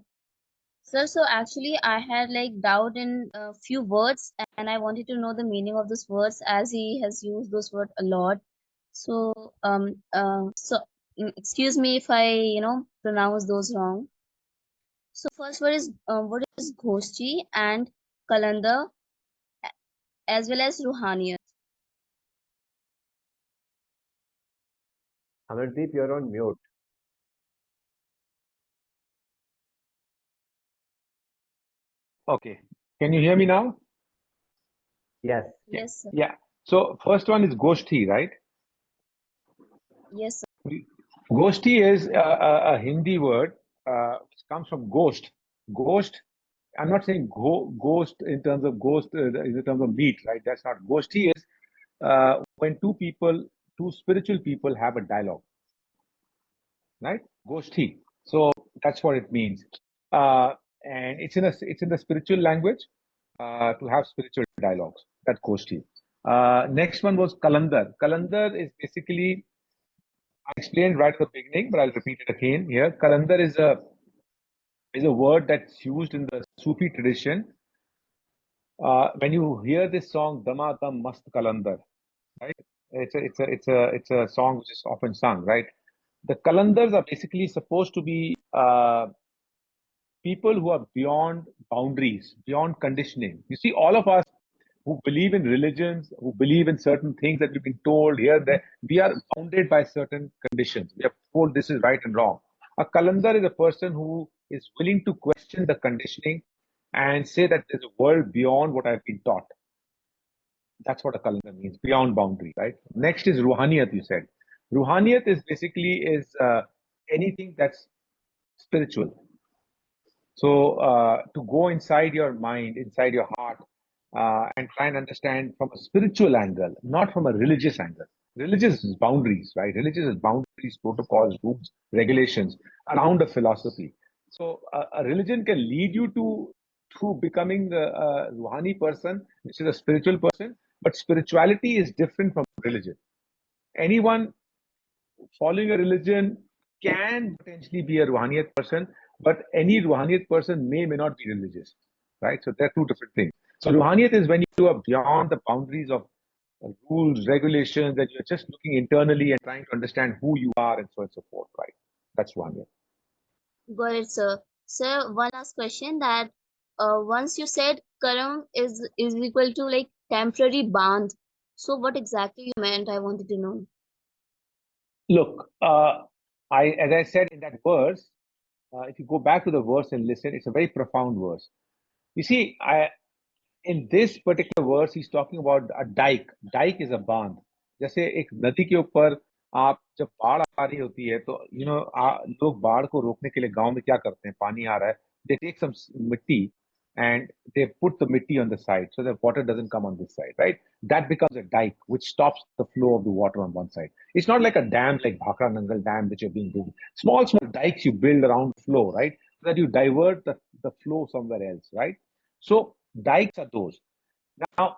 [SPEAKER 11] Sir, so actually I had like doubt in a few words and I wanted to know the meaning of those words as he has used those words a lot. So, excuse me if I, pronounce those wrong. So first word is, what is Ghoshti and Kalanda as well as Ruhaniyat?
[SPEAKER 1] Amardeep, you're on mute.
[SPEAKER 2] Okay. Can you hear me now?
[SPEAKER 1] Yes.
[SPEAKER 11] Yes, sir.
[SPEAKER 2] Yeah. So first one is Goshti, right?
[SPEAKER 11] Yes, sir.
[SPEAKER 2] Goshti is a Hindi word which comes from ghost. Ghost. I'm not saying ghost in terms of ghost in terms of meat, right? That's not. Goshti is when two people two spiritual people have a dialogue, right? Goshti. So that's what it means. And it's in the spiritual language to have spiritual dialogues. That Goshti. Next one was Kalandar. Kalandar is basically, I explained right at the beginning, but I'll repeat it again here. Kalandar is a word that's used in the Sufi tradition. When you hear this song, Dama Dam Mast Kalandar, right? It's a song which is often sung, right? The Kalandars are basically supposed to be people who are beyond boundaries, beyond conditioning. You see, all of us who believe in religions, who believe in certain things that we've been told here, that we are bounded by certain conditions. We are told this is right and wrong. A Kalandar is a person who is willing to question the conditioning and say that there's a world beyond what I've been taught. That's what a Kalandar means, beyond boundary, right? Next is Ruhaniyat, you said. Ruhaniyat is basically anything that's spiritual. So to go inside your mind, inside your heart, and try and understand from a spiritual angle, not from a religious angle. Religious is boundaries, right? Religious is boundaries, protocols, rules, regulations around a philosophy. So a religion can lead you to becoming a Ruhani person, which is a spiritual person, but spirituality is different from religion. Anyone following a religion can potentially be a Ruhaniyat person, but any Ruhaniyat person may not be religious, right? So they're two different things. So Ruhaniyat is when you are beyond the boundaries of rules, regulations, that you're just looking internally and trying to understand who you are and so on and so forth, right? That's Ruhaniyat.
[SPEAKER 11] Got it, sir. Sir, one last question that once you said karam is equal to like temporary band. So what exactly you meant? I wanted to know.
[SPEAKER 2] Look, as I said in that verse, if you go back to the verse and listen, it's a very profound verse. You see, in this particular verse, he's talking about a dike. Dike is a बांध. जैसे एक नदी के ऊपर आप जब बाढ़ आ रही होती है तो लोग बाढ़ को रोकने के लिए गांव में क्या करते हैं, पानी आ रहा है, they take some मिट्टी and they put the mitti on the side so that water doesn't come on this side, right? That becomes a dike which stops the flow of the water on one side. It's not like a dam like Bhakra Nangal Dam which you're being built. Small dikes you build around flow, right? So that you divert the flow somewhere else, right? So dikes are those. Now,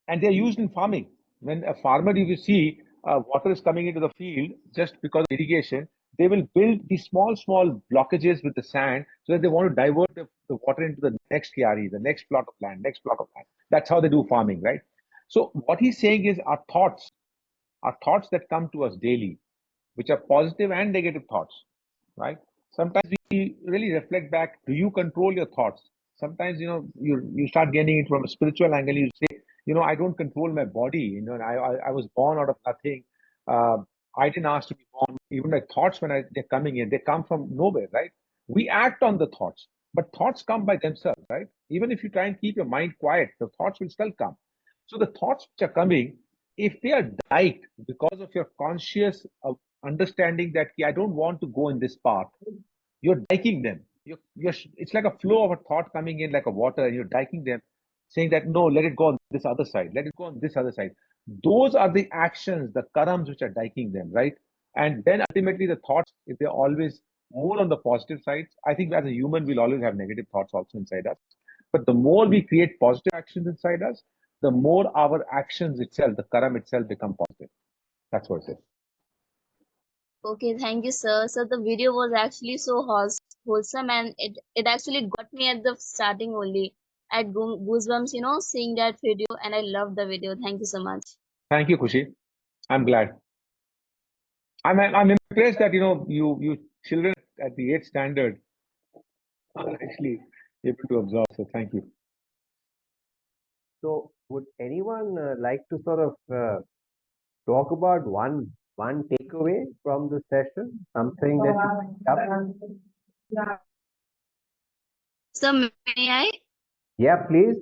[SPEAKER 2] and they're used in farming. When a farmer, if you see water is coming into the field just because of irrigation, they will build these small blockages with the sand so that they want to divert the water into the next kyari, the next plot of land, next plot of land. That's how they do farming, right? So what he's saying is our thoughts that come to us daily, which are positive and negative thoughts, right? Sometimes we really reflect back, do you control your thoughts? Sometimes, you start getting it from a spiritual angle. You say, I don't control my body. I was born out of nothing. I didn't ask to be born. Even my thoughts, when they're coming in, they come from nowhere, right? We act on the thoughts, but thoughts come by themselves, right? Even if you try and keep your mind quiet, the thoughts will still come. So the thoughts which are coming, if they are diked because of your conscious understanding that I don't want to go in this path, you're diking them. It's like a flow of a thought coming in like a water, and you're diking them, saying that no, let it go on this other side, let it go on this other side. Those are the actions, the karams which are diking them, right? And then ultimately the thoughts, if they're always more on the positive side, I think as a human we'll always have negative thoughts also inside us. But the more we create positive actions inside us, the more our actions itself, the karam itself, become positive. That's what it is.
[SPEAKER 11] Okay, thank you, sir. So the video was actually so wholesome, and it actually got me at the starting only. I had goosebumps, seeing that video, and I loved the video. Thank you so much.
[SPEAKER 2] Thank you, Khushi. I'm glad. I'm impressed that you children at the 8th standard are actually able to absorb. So thank you.
[SPEAKER 1] So, would anyone like to sort of talk about one takeaway from the session? Something that you picked up?
[SPEAKER 11] So may I?
[SPEAKER 1] Yeah, please.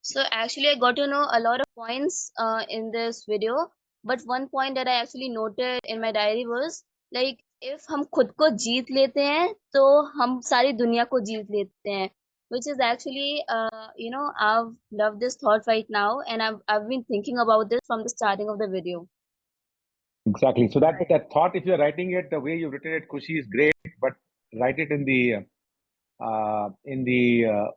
[SPEAKER 11] So actually, I got to know a lot of points in this video, but one point that I actually noted in my diary was like, if हम खुद को जीत लेते हैं तो हम सारी दुनिया को जीत लेते हैं. which is actually, I've loved this thought right now, and I've been thinking about this from the starting of the video.
[SPEAKER 2] Exactly. So that thought, if you're writing it the way you've written it, Kushi, is great, but write it in the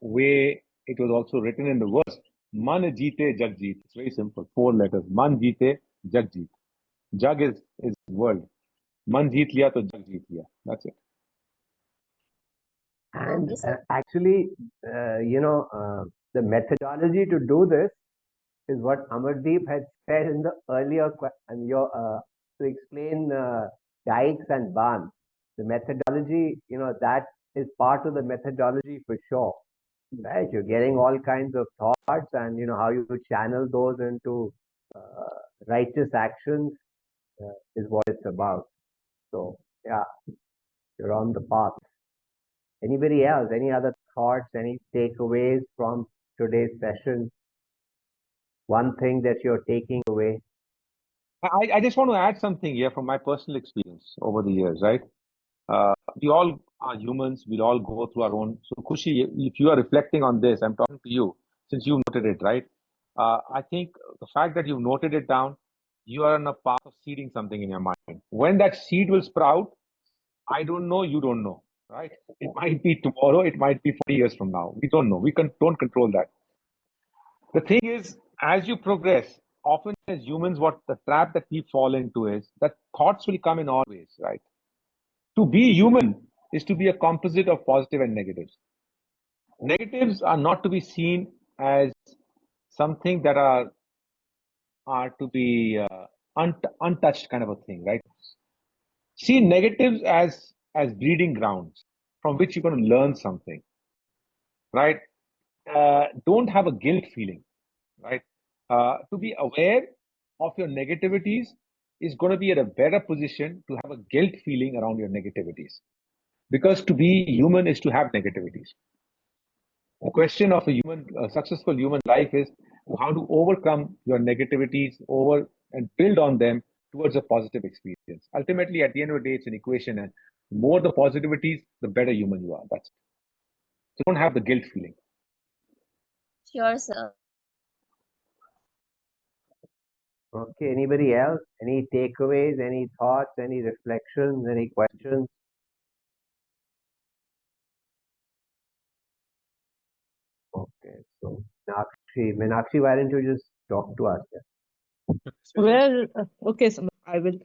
[SPEAKER 2] way it was also written in the verse. Man jeete jag jeet. It's very simple. 4 letters. Man jeete jag jeet. Jag is world. Man jeet liya to jag jeet liya. That's it.
[SPEAKER 1] And
[SPEAKER 11] Okay, sir.
[SPEAKER 1] actually, the methodology to do this is what Amardeep had said in the earlier to explain dikes and ban. The methodology, that is part of the methodology for sure. Right, you're getting all kinds of thoughts, and how you channel those into righteous actions is what it's about. So yeah, you're on the path. Anybody else? Any other thoughts? Any takeaways from today's session? One thing that you're taking away?
[SPEAKER 2] I just want to add something here from my personal experience over the years, right? We all are humans. We'll all go through our own. So, Kushi, if you are reflecting on this, I'm talking to you since you noted it, right? I think the fact that you've noted it down, you are on a path of seeding something in your mind. When that seed will sprout, I don't know, you don't know, right? It might be tomorrow, it might be 40 years from now. We don't know. We don't control that. The thing is, as you progress, often as humans, what the trap that we fall into is that thoughts will come in all ways, right? To be human is to be a composite of positive and negatives. Negatives are not to be seen as something that are to be untouched kind of a thing, right? See negatives as breeding grounds from which you're going to learn something, right? Don't have a guilt feeling, right? To be aware of your negativities is going to be at a better position to have a guilt feeling around your negativities. Because to be human is to have negativities. The question of a successful human life is how to overcome your negativities and build on them towards a positive experience. Ultimately, at the end of the day, it's an equation, and the more the positivities, the better human you are. That's it. So don't have the guilt feeling.
[SPEAKER 11] Sure, sir.
[SPEAKER 1] Okay, anybody else? Any takeaways, any thoughts, any reflections, any questions? Okay, so Meenakshi, why don't you just talk to us?
[SPEAKER 12] Well, okay, so I will.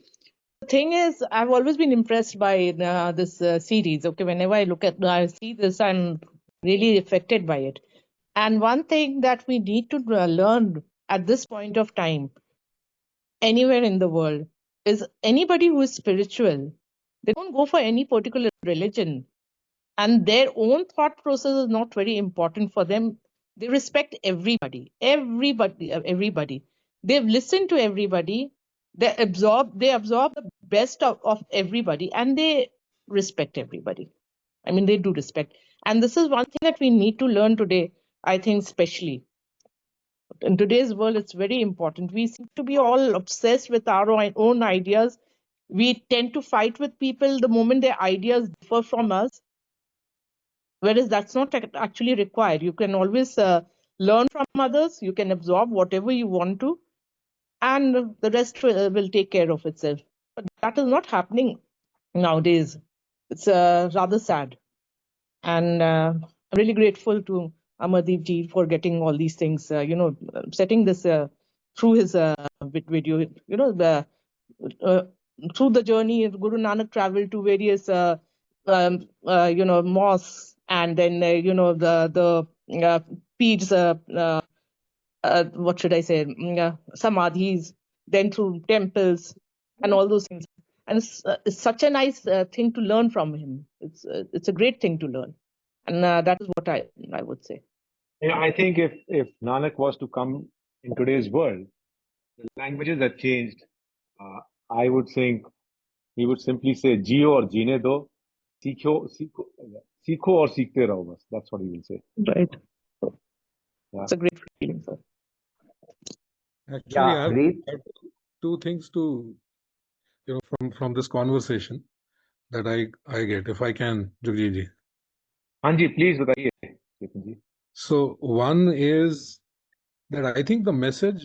[SPEAKER 12] The thing is, I've always been impressed by this series. Okay, whenever I see this, I'm really affected by it. And one thing that we need to learn at this point of time, anywhere in the world, is anybody who is spiritual, they don't go for any particular religion, and their own thought process is not very important for them. They respect everybody. They've listened to everybody. They absorb the best of everybody, and they respect everybody. I mean, they do respect. And this is one thing that we need to learn today, I think, especially in today's world. It's very important. We seem to be all obsessed with our own ideas. We tend to fight with people the moment their ideas differ from us, whereas that's not actually required. You can always learn from others, you can absorb whatever you want to, and the rest will take care of itself. But that is not happening nowadays. It's rather sad. And I'm really grateful to Amardeep ji for getting all these things, setting this through his video, through the journey. Guru Nanak traveled to various mosques, and then the peers, what should I say, samadhis, then through temples and all those things. And it's such a nice thing to learn from him. It's a great thing to learn, and that is what I would say.
[SPEAKER 2] Yeah, I think if Nanak was to come in today's world, the languages have changed. I would think he would simply say "Jio or jeene do, सीखो और सीखते रहो बस." That's what he will say.
[SPEAKER 12] Right.
[SPEAKER 2] Yeah.
[SPEAKER 12] It's a great feeling, sir.
[SPEAKER 4] Actually, I have two things to, from this conversation that I get, if I can, Jugji ji.
[SPEAKER 2] हाँ जी, please बताइए. Chetanji?
[SPEAKER 4] So one is that I think the message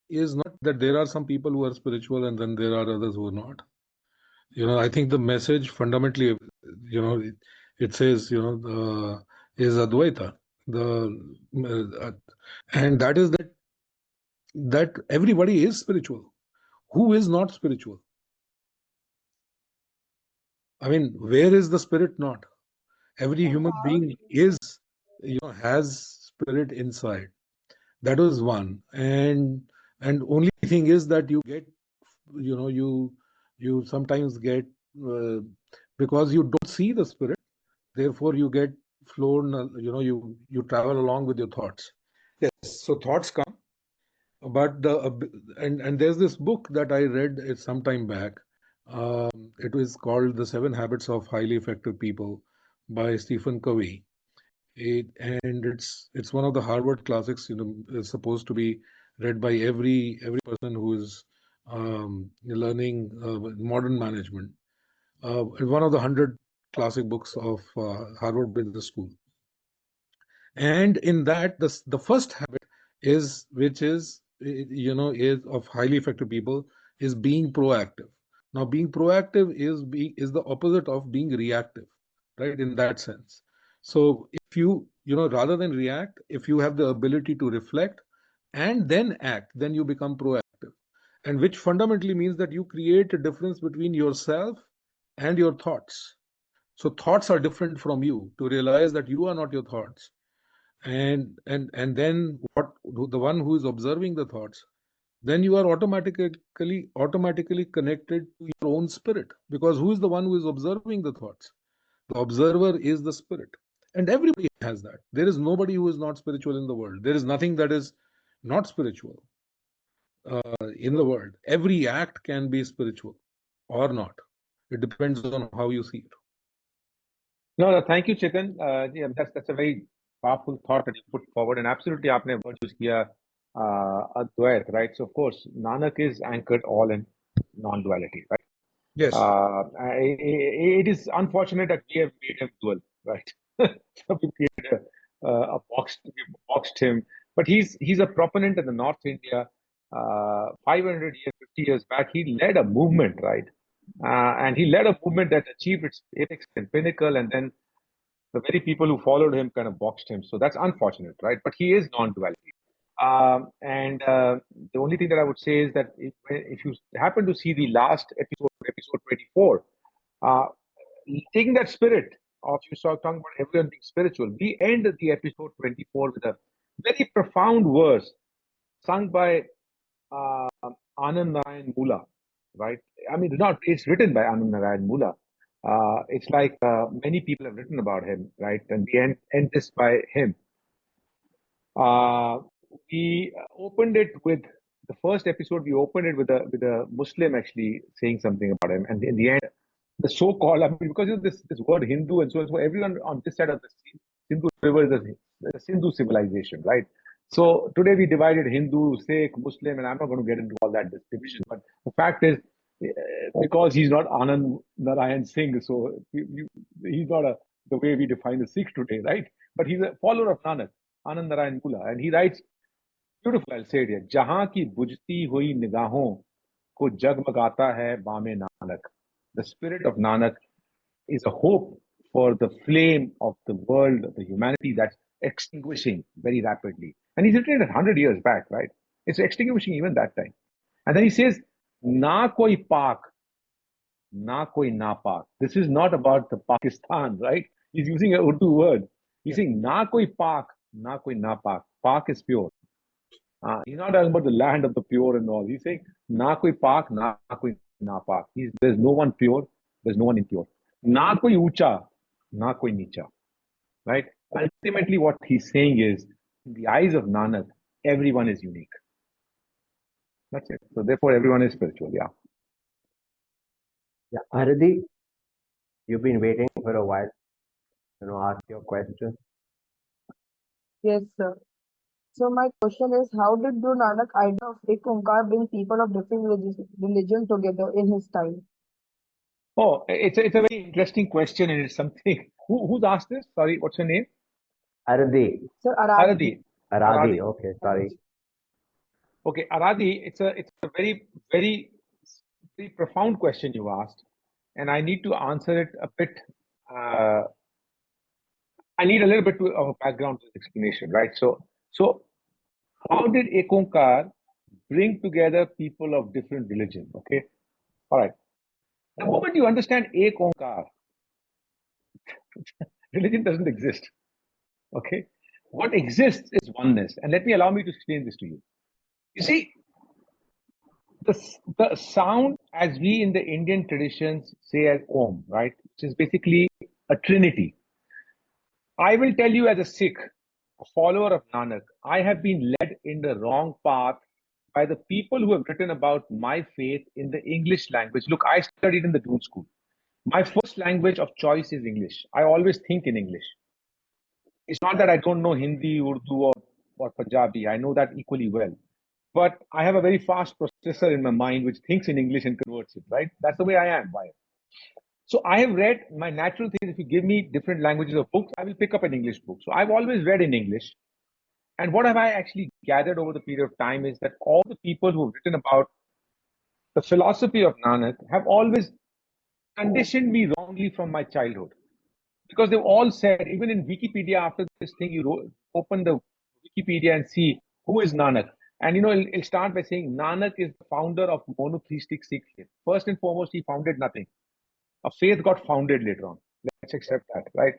[SPEAKER 4] is not that there are some people who are spiritual and then there are others who are not. I think the message fundamentally, it says, is Advaita. And that is that everybody is spiritual. Who is not spiritual? I mean, where is the spirit not? Every human being is, has spirit inside. That was one. And only thing is that you get, you sometimes get, because you don't see the spirit, therefore you get flown, you travel along with your thoughts. Yes, so thoughts come, but and there's this book that I read some time back. It was called The 7 Habits of Highly Effective People by Stephen Covey. And it's one of the Harvard classics. It's supposed to be read by every person who is learning modern management. One of the 100 classic books of Harvard Business School. And in that, the first habit is, which is, is of highly effective people, is being proactive. Now, being proactive is the opposite of being reactive, right? In that sense. So if you, rather than react, if you have the ability to reflect and then act, then you become proactive. And which fundamentally means that you create a difference between yourself and your thoughts. So thoughts are different from you, to realize that you are not your thoughts. And then the one who is observing the thoughts, then you are automatically connected to your own spirit, because who is the one who is observing the thoughts? The observer is the spirit, and everybody has that. There is nobody who is not spiritual in the world. There is nothing that is not spiritual in the world. Every act can be spiritual or not. It depends on how you see it.
[SPEAKER 2] No, thank you, Chetan. Yeah, that's a very powerful thought that you put forward, and absolutely, आपने word use किया Advait, right? So of course, Nanak is anchored all in non-duality, right?
[SPEAKER 4] Yes.
[SPEAKER 2] It is unfortunate that we have made him dual, right? So we created we boxed him, but he's a proponent in the North India. 500 years, 50 years back, he led a movement, right? And he led a movement that achieved its apex and pinnacle, and then the very people who followed him kind of boxed him. So that's unfortunate, right? But he is non-duality. The only thing that I would say is that if you happen to see the last episode 24, taking that spirit of you saw talking about everyone being spiritual, we end the episode 24 with a very profound verse sung by Anand Narayan Mula, right? I mean, it's written by Anand Narayan Mula. It's like many people have written about him, right? And we end this by him. We opened it with the first episode. We opened it with a Muslim actually saying something about him, and in the end, the so-called, I mean, because this word Hindu and so on, so everyone on this side of the Sindhu River is a Sindhu civilization, right? So today we divided Hindu, Sikh, Muslim, and I'm not going to get into all that division. But the fact is, because he's not Anand Narayan Singh, so he's not the way we define the Sikh today, right? But he's a follower of Nanak, Anand Narayan Mula, and he writes, beautiful, I'll say it here, जहाँ की बुझती हुई निगाहों को जगमगाता है बामे Nanak. The spirit of Nanak is a hope for the flame of the world, of the humanity that's extinguishing very rapidly. And he's written it 100 years back, right? It's extinguishing even that time. And then he says, Na koi pak, na koi napak. This is not about the Pakistan, right? He's using an Urdu word. He's saying, Na koi pak, na koi napak. Pak is pure. He's not talking about the land of the pure and all. He's saying, Na koi pak, na koi napak. There's no one pure, there's no one impure. Na koi ucha, na koi nicha. Right? Ultimately, what he's saying is, in the eyes of Nanak, everyone is unique. That's it. So therefore, everyone is spiritual. Yeah.
[SPEAKER 1] Yeah, Amardeep, you've been waiting for a while. Ask your question.
[SPEAKER 13] Yes, sir. So my question is, how did Guru Nanak idea of Ek Onkar bring people of different religion together in his time?
[SPEAKER 2] Oh, it's a very interesting question, and it's something. Who's asked this? Sorry, what's your name?
[SPEAKER 1] Aradi.
[SPEAKER 13] Sir, Aradi.
[SPEAKER 2] Aradi.
[SPEAKER 1] Aradi. Okay, sorry.
[SPEAKER 2] Okay, Aradi, it's a very, very, very profound question you asked, and I need to answer it a bit. I need a little bit of a background to this explanation, right? So how did Ekonkar bring together people of different religion? Okay, all right. The moment you understand Ekonkar, religion doesn't exist. Okay, what exists is oneness, and allow me to explain this to you. You see, the sound, as we in the Indian traditions say as Om, right, which is basically a trinity. I will tell you as a Sikh, a follower of Nanak, I have been led in the wrong path by the people who have written about my faith in the English language. Look, I studied in the Doon School. My first language of choice is English. I always think in English. It's not that I don't know Hindi, Urdu, or Punjabi. I know that equally well. But I have a very fast processor in my mind which thinks in English and converts it, right? That's the way I am. Why? So I have read, my natural thing is if you give me different languages of books, I will pick up an English book. So I've always read in English. And what have I actually gathered over the period of time is that all the people who have written about the philosophy of Nanak have always conditioned me wrongly from my childhood. Because they've all said, even in Wikipedia, after this thing, you open the Wikipedia and see who is Nanak. And it'll start by saying Nanak is the founder of monotheistic Sikh faith. First and foremost, he founded nothing. A faith got founded later on. Let's accept that, right?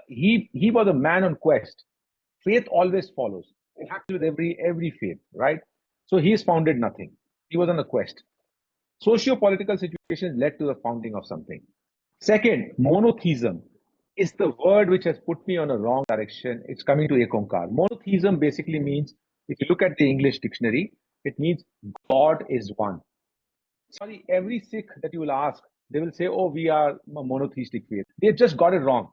[SPEAKER 2] He was a man on quest. Faith always follows. It happens with every faith, right? So he has founded nothing. He was on a quest. Socio-political situations led to the founding of something. Second, monotheism is the word which has put me on a wrong direction. It's coming to Ekonkar. Monotheism basically means, if you look at the English dictionary, it means God is one. Sorry, every Sikh that you will ask, they will say, oh, we are a monotheistic faith. They've just got it wrong.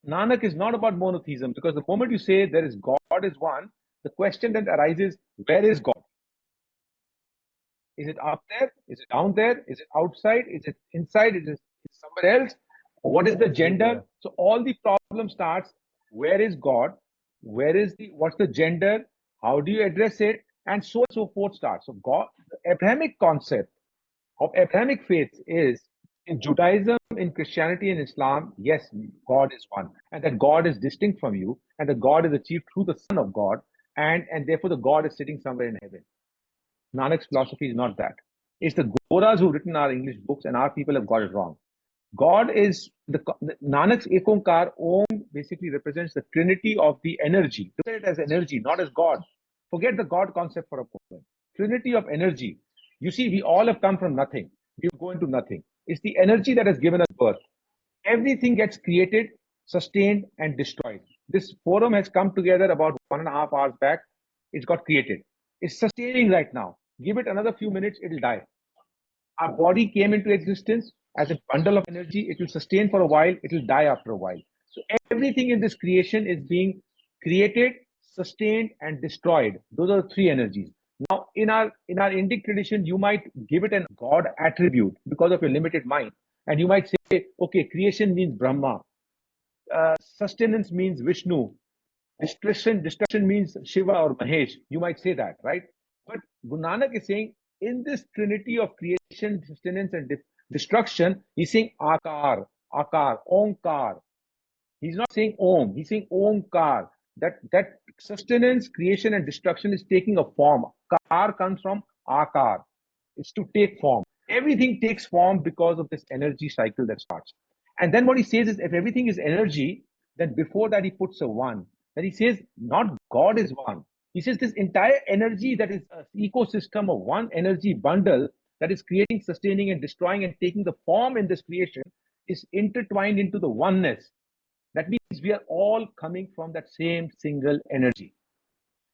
[SPEAKER 2] Nanak is not about monotheism, because the moment you say there is God is one, the question then arises, where is God? Is it up there? Is it down there? Is it outside? Is it inside? Is it somewhere else? What is the gender? So all the problem starts, where is God? What's the gender? How do you address it? And so forth starts. So God, the Abrahamic concept of Abrahamic faith is, in Judaism, in Christianity, and Islam, yes, God is one. And that God is distinct from you, and that God is achieved through the Son of God, and therefore the God is sitting somewhere in heaven. Nanak's philosophy is not that. It's the Goras who've written our English books, and our people have got it wrong. God is the Nanak's Ekonkar, Om, basically represents the trinity of the energy. Look at it as energy, not as God. Forget the God concept for a moment. Trinity of energy. You see, we all have come from nothing. We go into nothing. It's the energy that has given us birth. Everything gets created, sustained, and destroyed. This forum has come together about 1.5 hours back. It's got created. It's sustaining right now. Give it another few minutes, it'll die. Our body came into existence as a bundle of energy. It will sustain for a while, it will die after a while. So everything in this creation is being created, sustained, and destroyed. Those are the three energies. Now, in our Indic tradition, you might give it a God attribute because of your limited mind. And you might say, okay, creation means Brahma. Sustenance means Vishnu. Destruction means Shiva or Mahesh. You might say that, right? But Guru Nanak is saying, in this trinity of creation, sustenance, and destruction, he's saying Akar, Omkar. He's not saying Om, he's saying Omkar. That sustenance, creation, and destruction is taking a form. Kar comes from Akar. It's to take form. Everything takes form because of this energy cycle that starts. And then what he says is, if everything is energy, then before that he puts a one. Then he says, not God is one. He says this entire energy that is an ecosystem of one energy bundle that is creating, sustaining, and destroying and taking the form in this creation is intertwined into the oneness. That means we are all coming from that same single energy.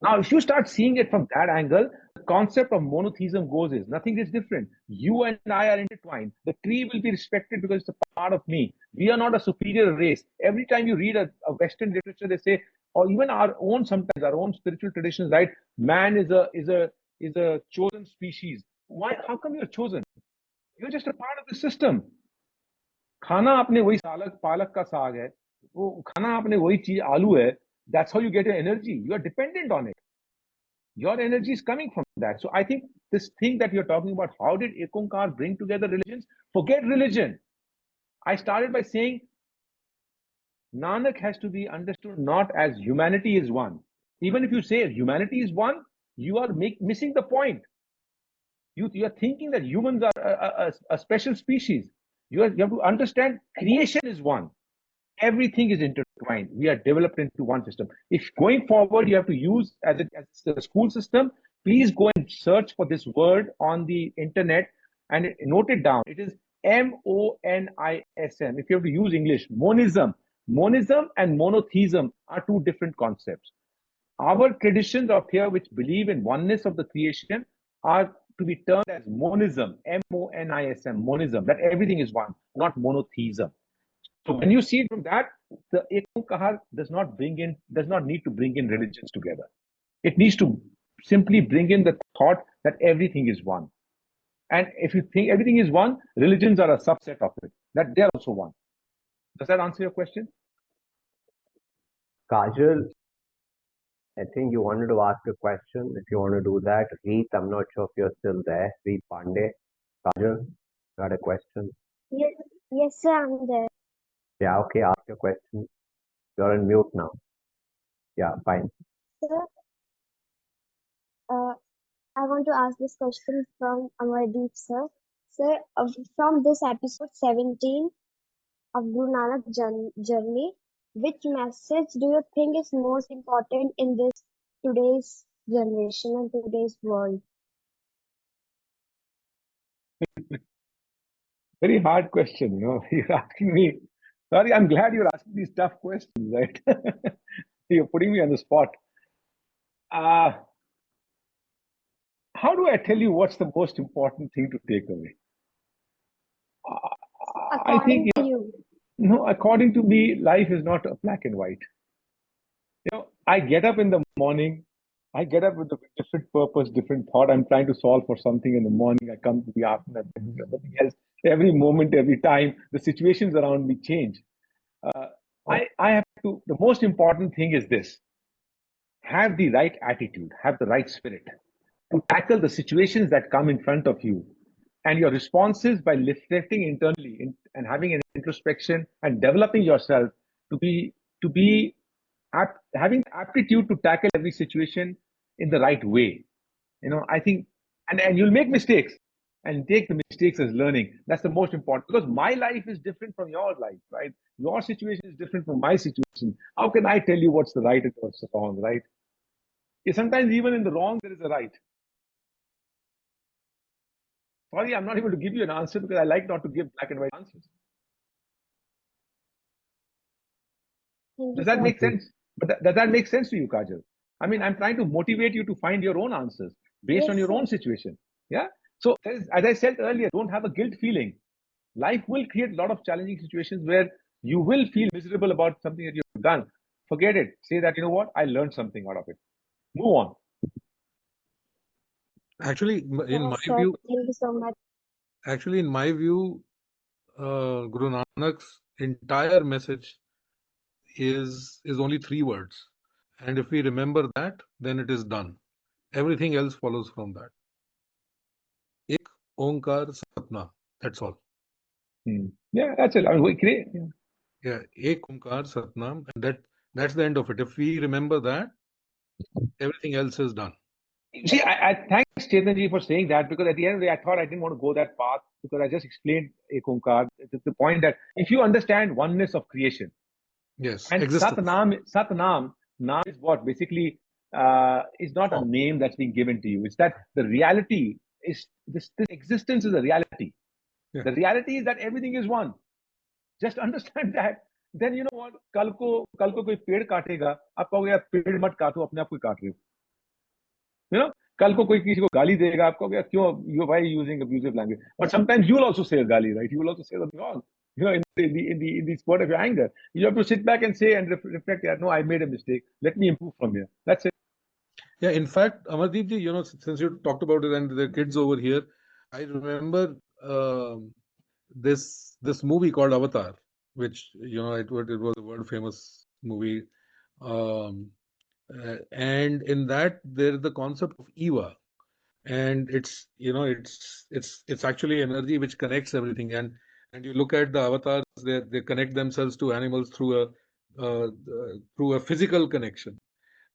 [SPEAKER 2] Now, if you start seeing it from that angle, the concept of monotheism goes is nothing is different. You and I are intertwined. The tree will be respected because it's a part of me. We are not a superior race. Every time you read a Western literature, they say, or even our own, sometimes our own spiritual traditions, right? Man is a chosen species. Why? How come you're chosen? You're just a part of the system. खाना आपने वही पालक का साग है, वो खाना आपने वही चीज आलू है, that's how you get your energy. You are dependent on it. Your energy is coming from that. So I think this thing that you're talking about, how did Ek Onkar bring together religions? Forget religion. I started by saying Nanak has to be understood not as humanity is one. Even if you say humanity is one, you are missing the point. You are thinking that humans are a special species. You have to understand creation is one. Everything is intertwined. We are developed into one system. If going forward you have to use as a school system, please go and search for this word on the internet and note it down. It is monism. If you have to use English, monism and monotheism are two different concepts. Our traditions of here, which believe in oneness of the creation, are to be termed as monism, monism, monism, that everything is one, not monotheism. So when you see it from that, the Ek Onkar does not need to bring in religions together. It needs to simply bring in the thought that everything is one. And if you think everything is one, religions are a subset of it, that they're also one. Does that answer your question?
[SPEAKER 1] Kajal, I think you wanted to ask a question. If you want to do that, Reet, I'm not sure if you're still there. Reet Pandey. Kajal, got a question?
[SPEAKER 14] Yes, sir, I'm there.
[SPEAKER 1] Yeah, okay, ask your question. You're on mute now. Yeah, fine.
[SPEAKER 14] Sir, I want to ask this question from Amardeep, sir. Sir, from this episode 17 of Guru Nanak journey, which message do you think is most important in this today's generation and today's world?
[SPEAKER 2] Very hard question, You're asking me. Sorry, I'm glad you're asking these tough questions, right? You're putting me on the spot. How do I tell you what's the most important thing to take away? I think, according to me, life is not a black and white. I get up in the morning, I get up with a different purpose, different thought. I'm trying to solve for something in the morning. I come to the afternoon, something else. Every moment, every time, the situations around me change. I have to, the most important thing is this: have the right attitude, have the right spirit to tackle the situations that come in front of you. And your responses by reflecting internally and having an introspection and developing yourself to be having aptitude to tackle every situation in the right way. I think, and you'll make mistakes and take the mistakes as learning. That's the most important, because my life is different from your life, right? Your situation is different from my situation. How can I tell you what's the right and what's the wrong, right? Sometimes even in the wrong, there is a right. Sorry, I'm not able to give you an answer because I like not to give black and white answers. Does that make sense? But does that make sense to you, Kajal? I mean, I'm trying to motivate you to find your own answers based on your own situation. Yeah. So as I said earlier, don't have a guilt feeling. Life will create a lot of challenging situations where you will feel miserable about something that you've done. Forget it. Say that, you know what, I learned something out of it. Move on.
[SPEAKER 14] Actually, in my view, thank you so much.
[SPEAKER 15] Actually, in my view, Guru Nanak's entire message is only 3 words, and if we remember that, then it is done. Everything else follows from that. Ek Onkar Satnam. That's all.
[SPEAKER 2] Yeah, that's it. I mean, great.
[SPEAKER 15] Yeah, Ek Onkar Satnam, and that's the end of it. If we remember that, everything else is done.
[SPEAKER 2] See, I thanks Chetanji for saying that, because at the end of the day, I thought I didn't want to go that path, because I just explained Ek Onkar. It's the point that if you understand oneness of creation,
[SPEAKER 15] yes,
[SPEAKER 2] and Satnam, Nam is what basically is not a name that's being given to you. It's that the reality is this existence is a reality. Yeah. The reality is that everything is one. Just understand that. Then you know what? कल को कोई पेड़ काटेगा, आप कहोगे यार पेड़ मत काटो, अपने आप को काट रहे हो. You know, कल को कोई किसी को गाली देगा, आप कहोगे क्यों, why are you using abusive language? But sometimes you will also say a gali, right? You will also say something wrong. In the spot of your anger, you have to sit back and say and reflect. Yeah, no, I made a mistake. Let me improve from here. That's it.
[SPEAKER 15] Yeah, in fact, Amardeep ji, since you talked about it and the kids over here, I remember this movie called Avatar. which it was a world famous movie, and in that there is the concept of Eva, and it's actually energy which connects everything, and you look at the avatars, they connect themselves to animals through a physical connection,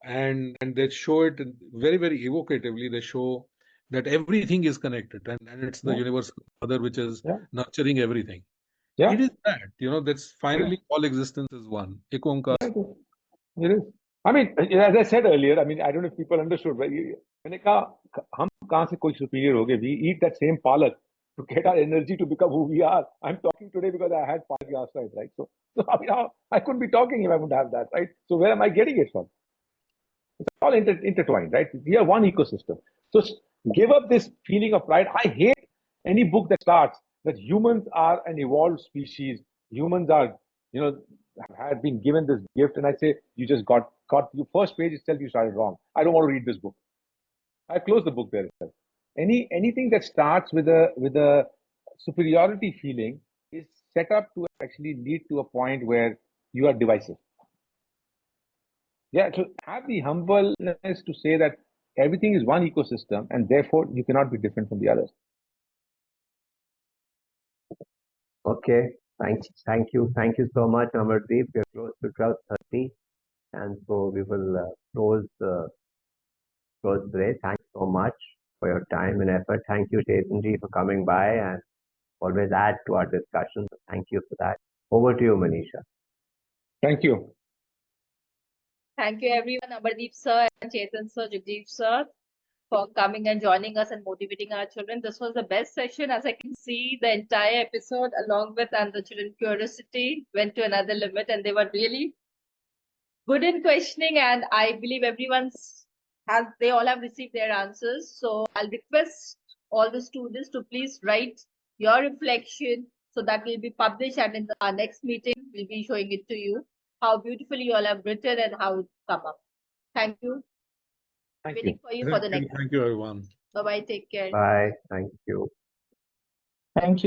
[SPEAKER 15] and they show it very, very evocatively. They show that everything is connected, and it's the
[SPEAKER 2] Yeah.
[SPEAKER 15] universal mother which is
[SPEAKER 2] Yeah.
[SPEAKER 15] nurturing everything.
[SPEAKER 2] Yeah.
[SPEAKER 15] It is that, that's finally all existence is one. Ek Onkar.
[SPEAKER 2] It is. I mean, as I said earlier, I mean, I don't know if people understood, but मैंने कहा हम कहाँ से कोई superior हो गए? We eat that same palak to get our energy to become who we are. I'm talking today because I had palak last night, right? So I mean, I couldn't be talking if I wouldn't have that, right? So where am I getting it from? It's all intertwined, right? We are one ecosystem. So give up this feeling of pride. I hate any book that starts that humans are an evolved species. Humans are, have been given this gift, and I say you just got your first page itself. You started wrong. I don't want to read this book. I close the book there itself. Anything that starts with a superiority feeling is set up to actually lead to a point where you are divisive. Yeah, so have the humbleness to say that everything is one ecosystem and therefore you cannot be different from the others.
[SPEAKER 1] Okay, thank you so much, Amardeep. We're close to 12:30, and so we will close today. Thanks so much for your time and effort. Thank you, Chetanji, for coming by and always add to our discussion. Thank you for that. Over to you, Manisha.
[SPEAKER 2] Thank you.
[SPEAKER 3] Thank you, everyone. Amardeep sir and Chetan sir, Jagdeep sir, for coming and joining us and motivating our children. This was the best session, as I can see. The entire episode, along with and the children curiosity, went to another limit, and they were really good in questioning. And I believe they all have received their answers. So I'll request all the students to please write your reflection so that will be published, and in our next meeting we'll be showing it to you how beautifully you all have written and how it come up. Thank you. Waiting for you for the next.
[SPEAKER 15] Thank you, everyone.
[SPEAKER 3] Bye bye. Take care.
[SPEAKER 1] Bye. Thank you.
[SPEAKER 12] Thank you.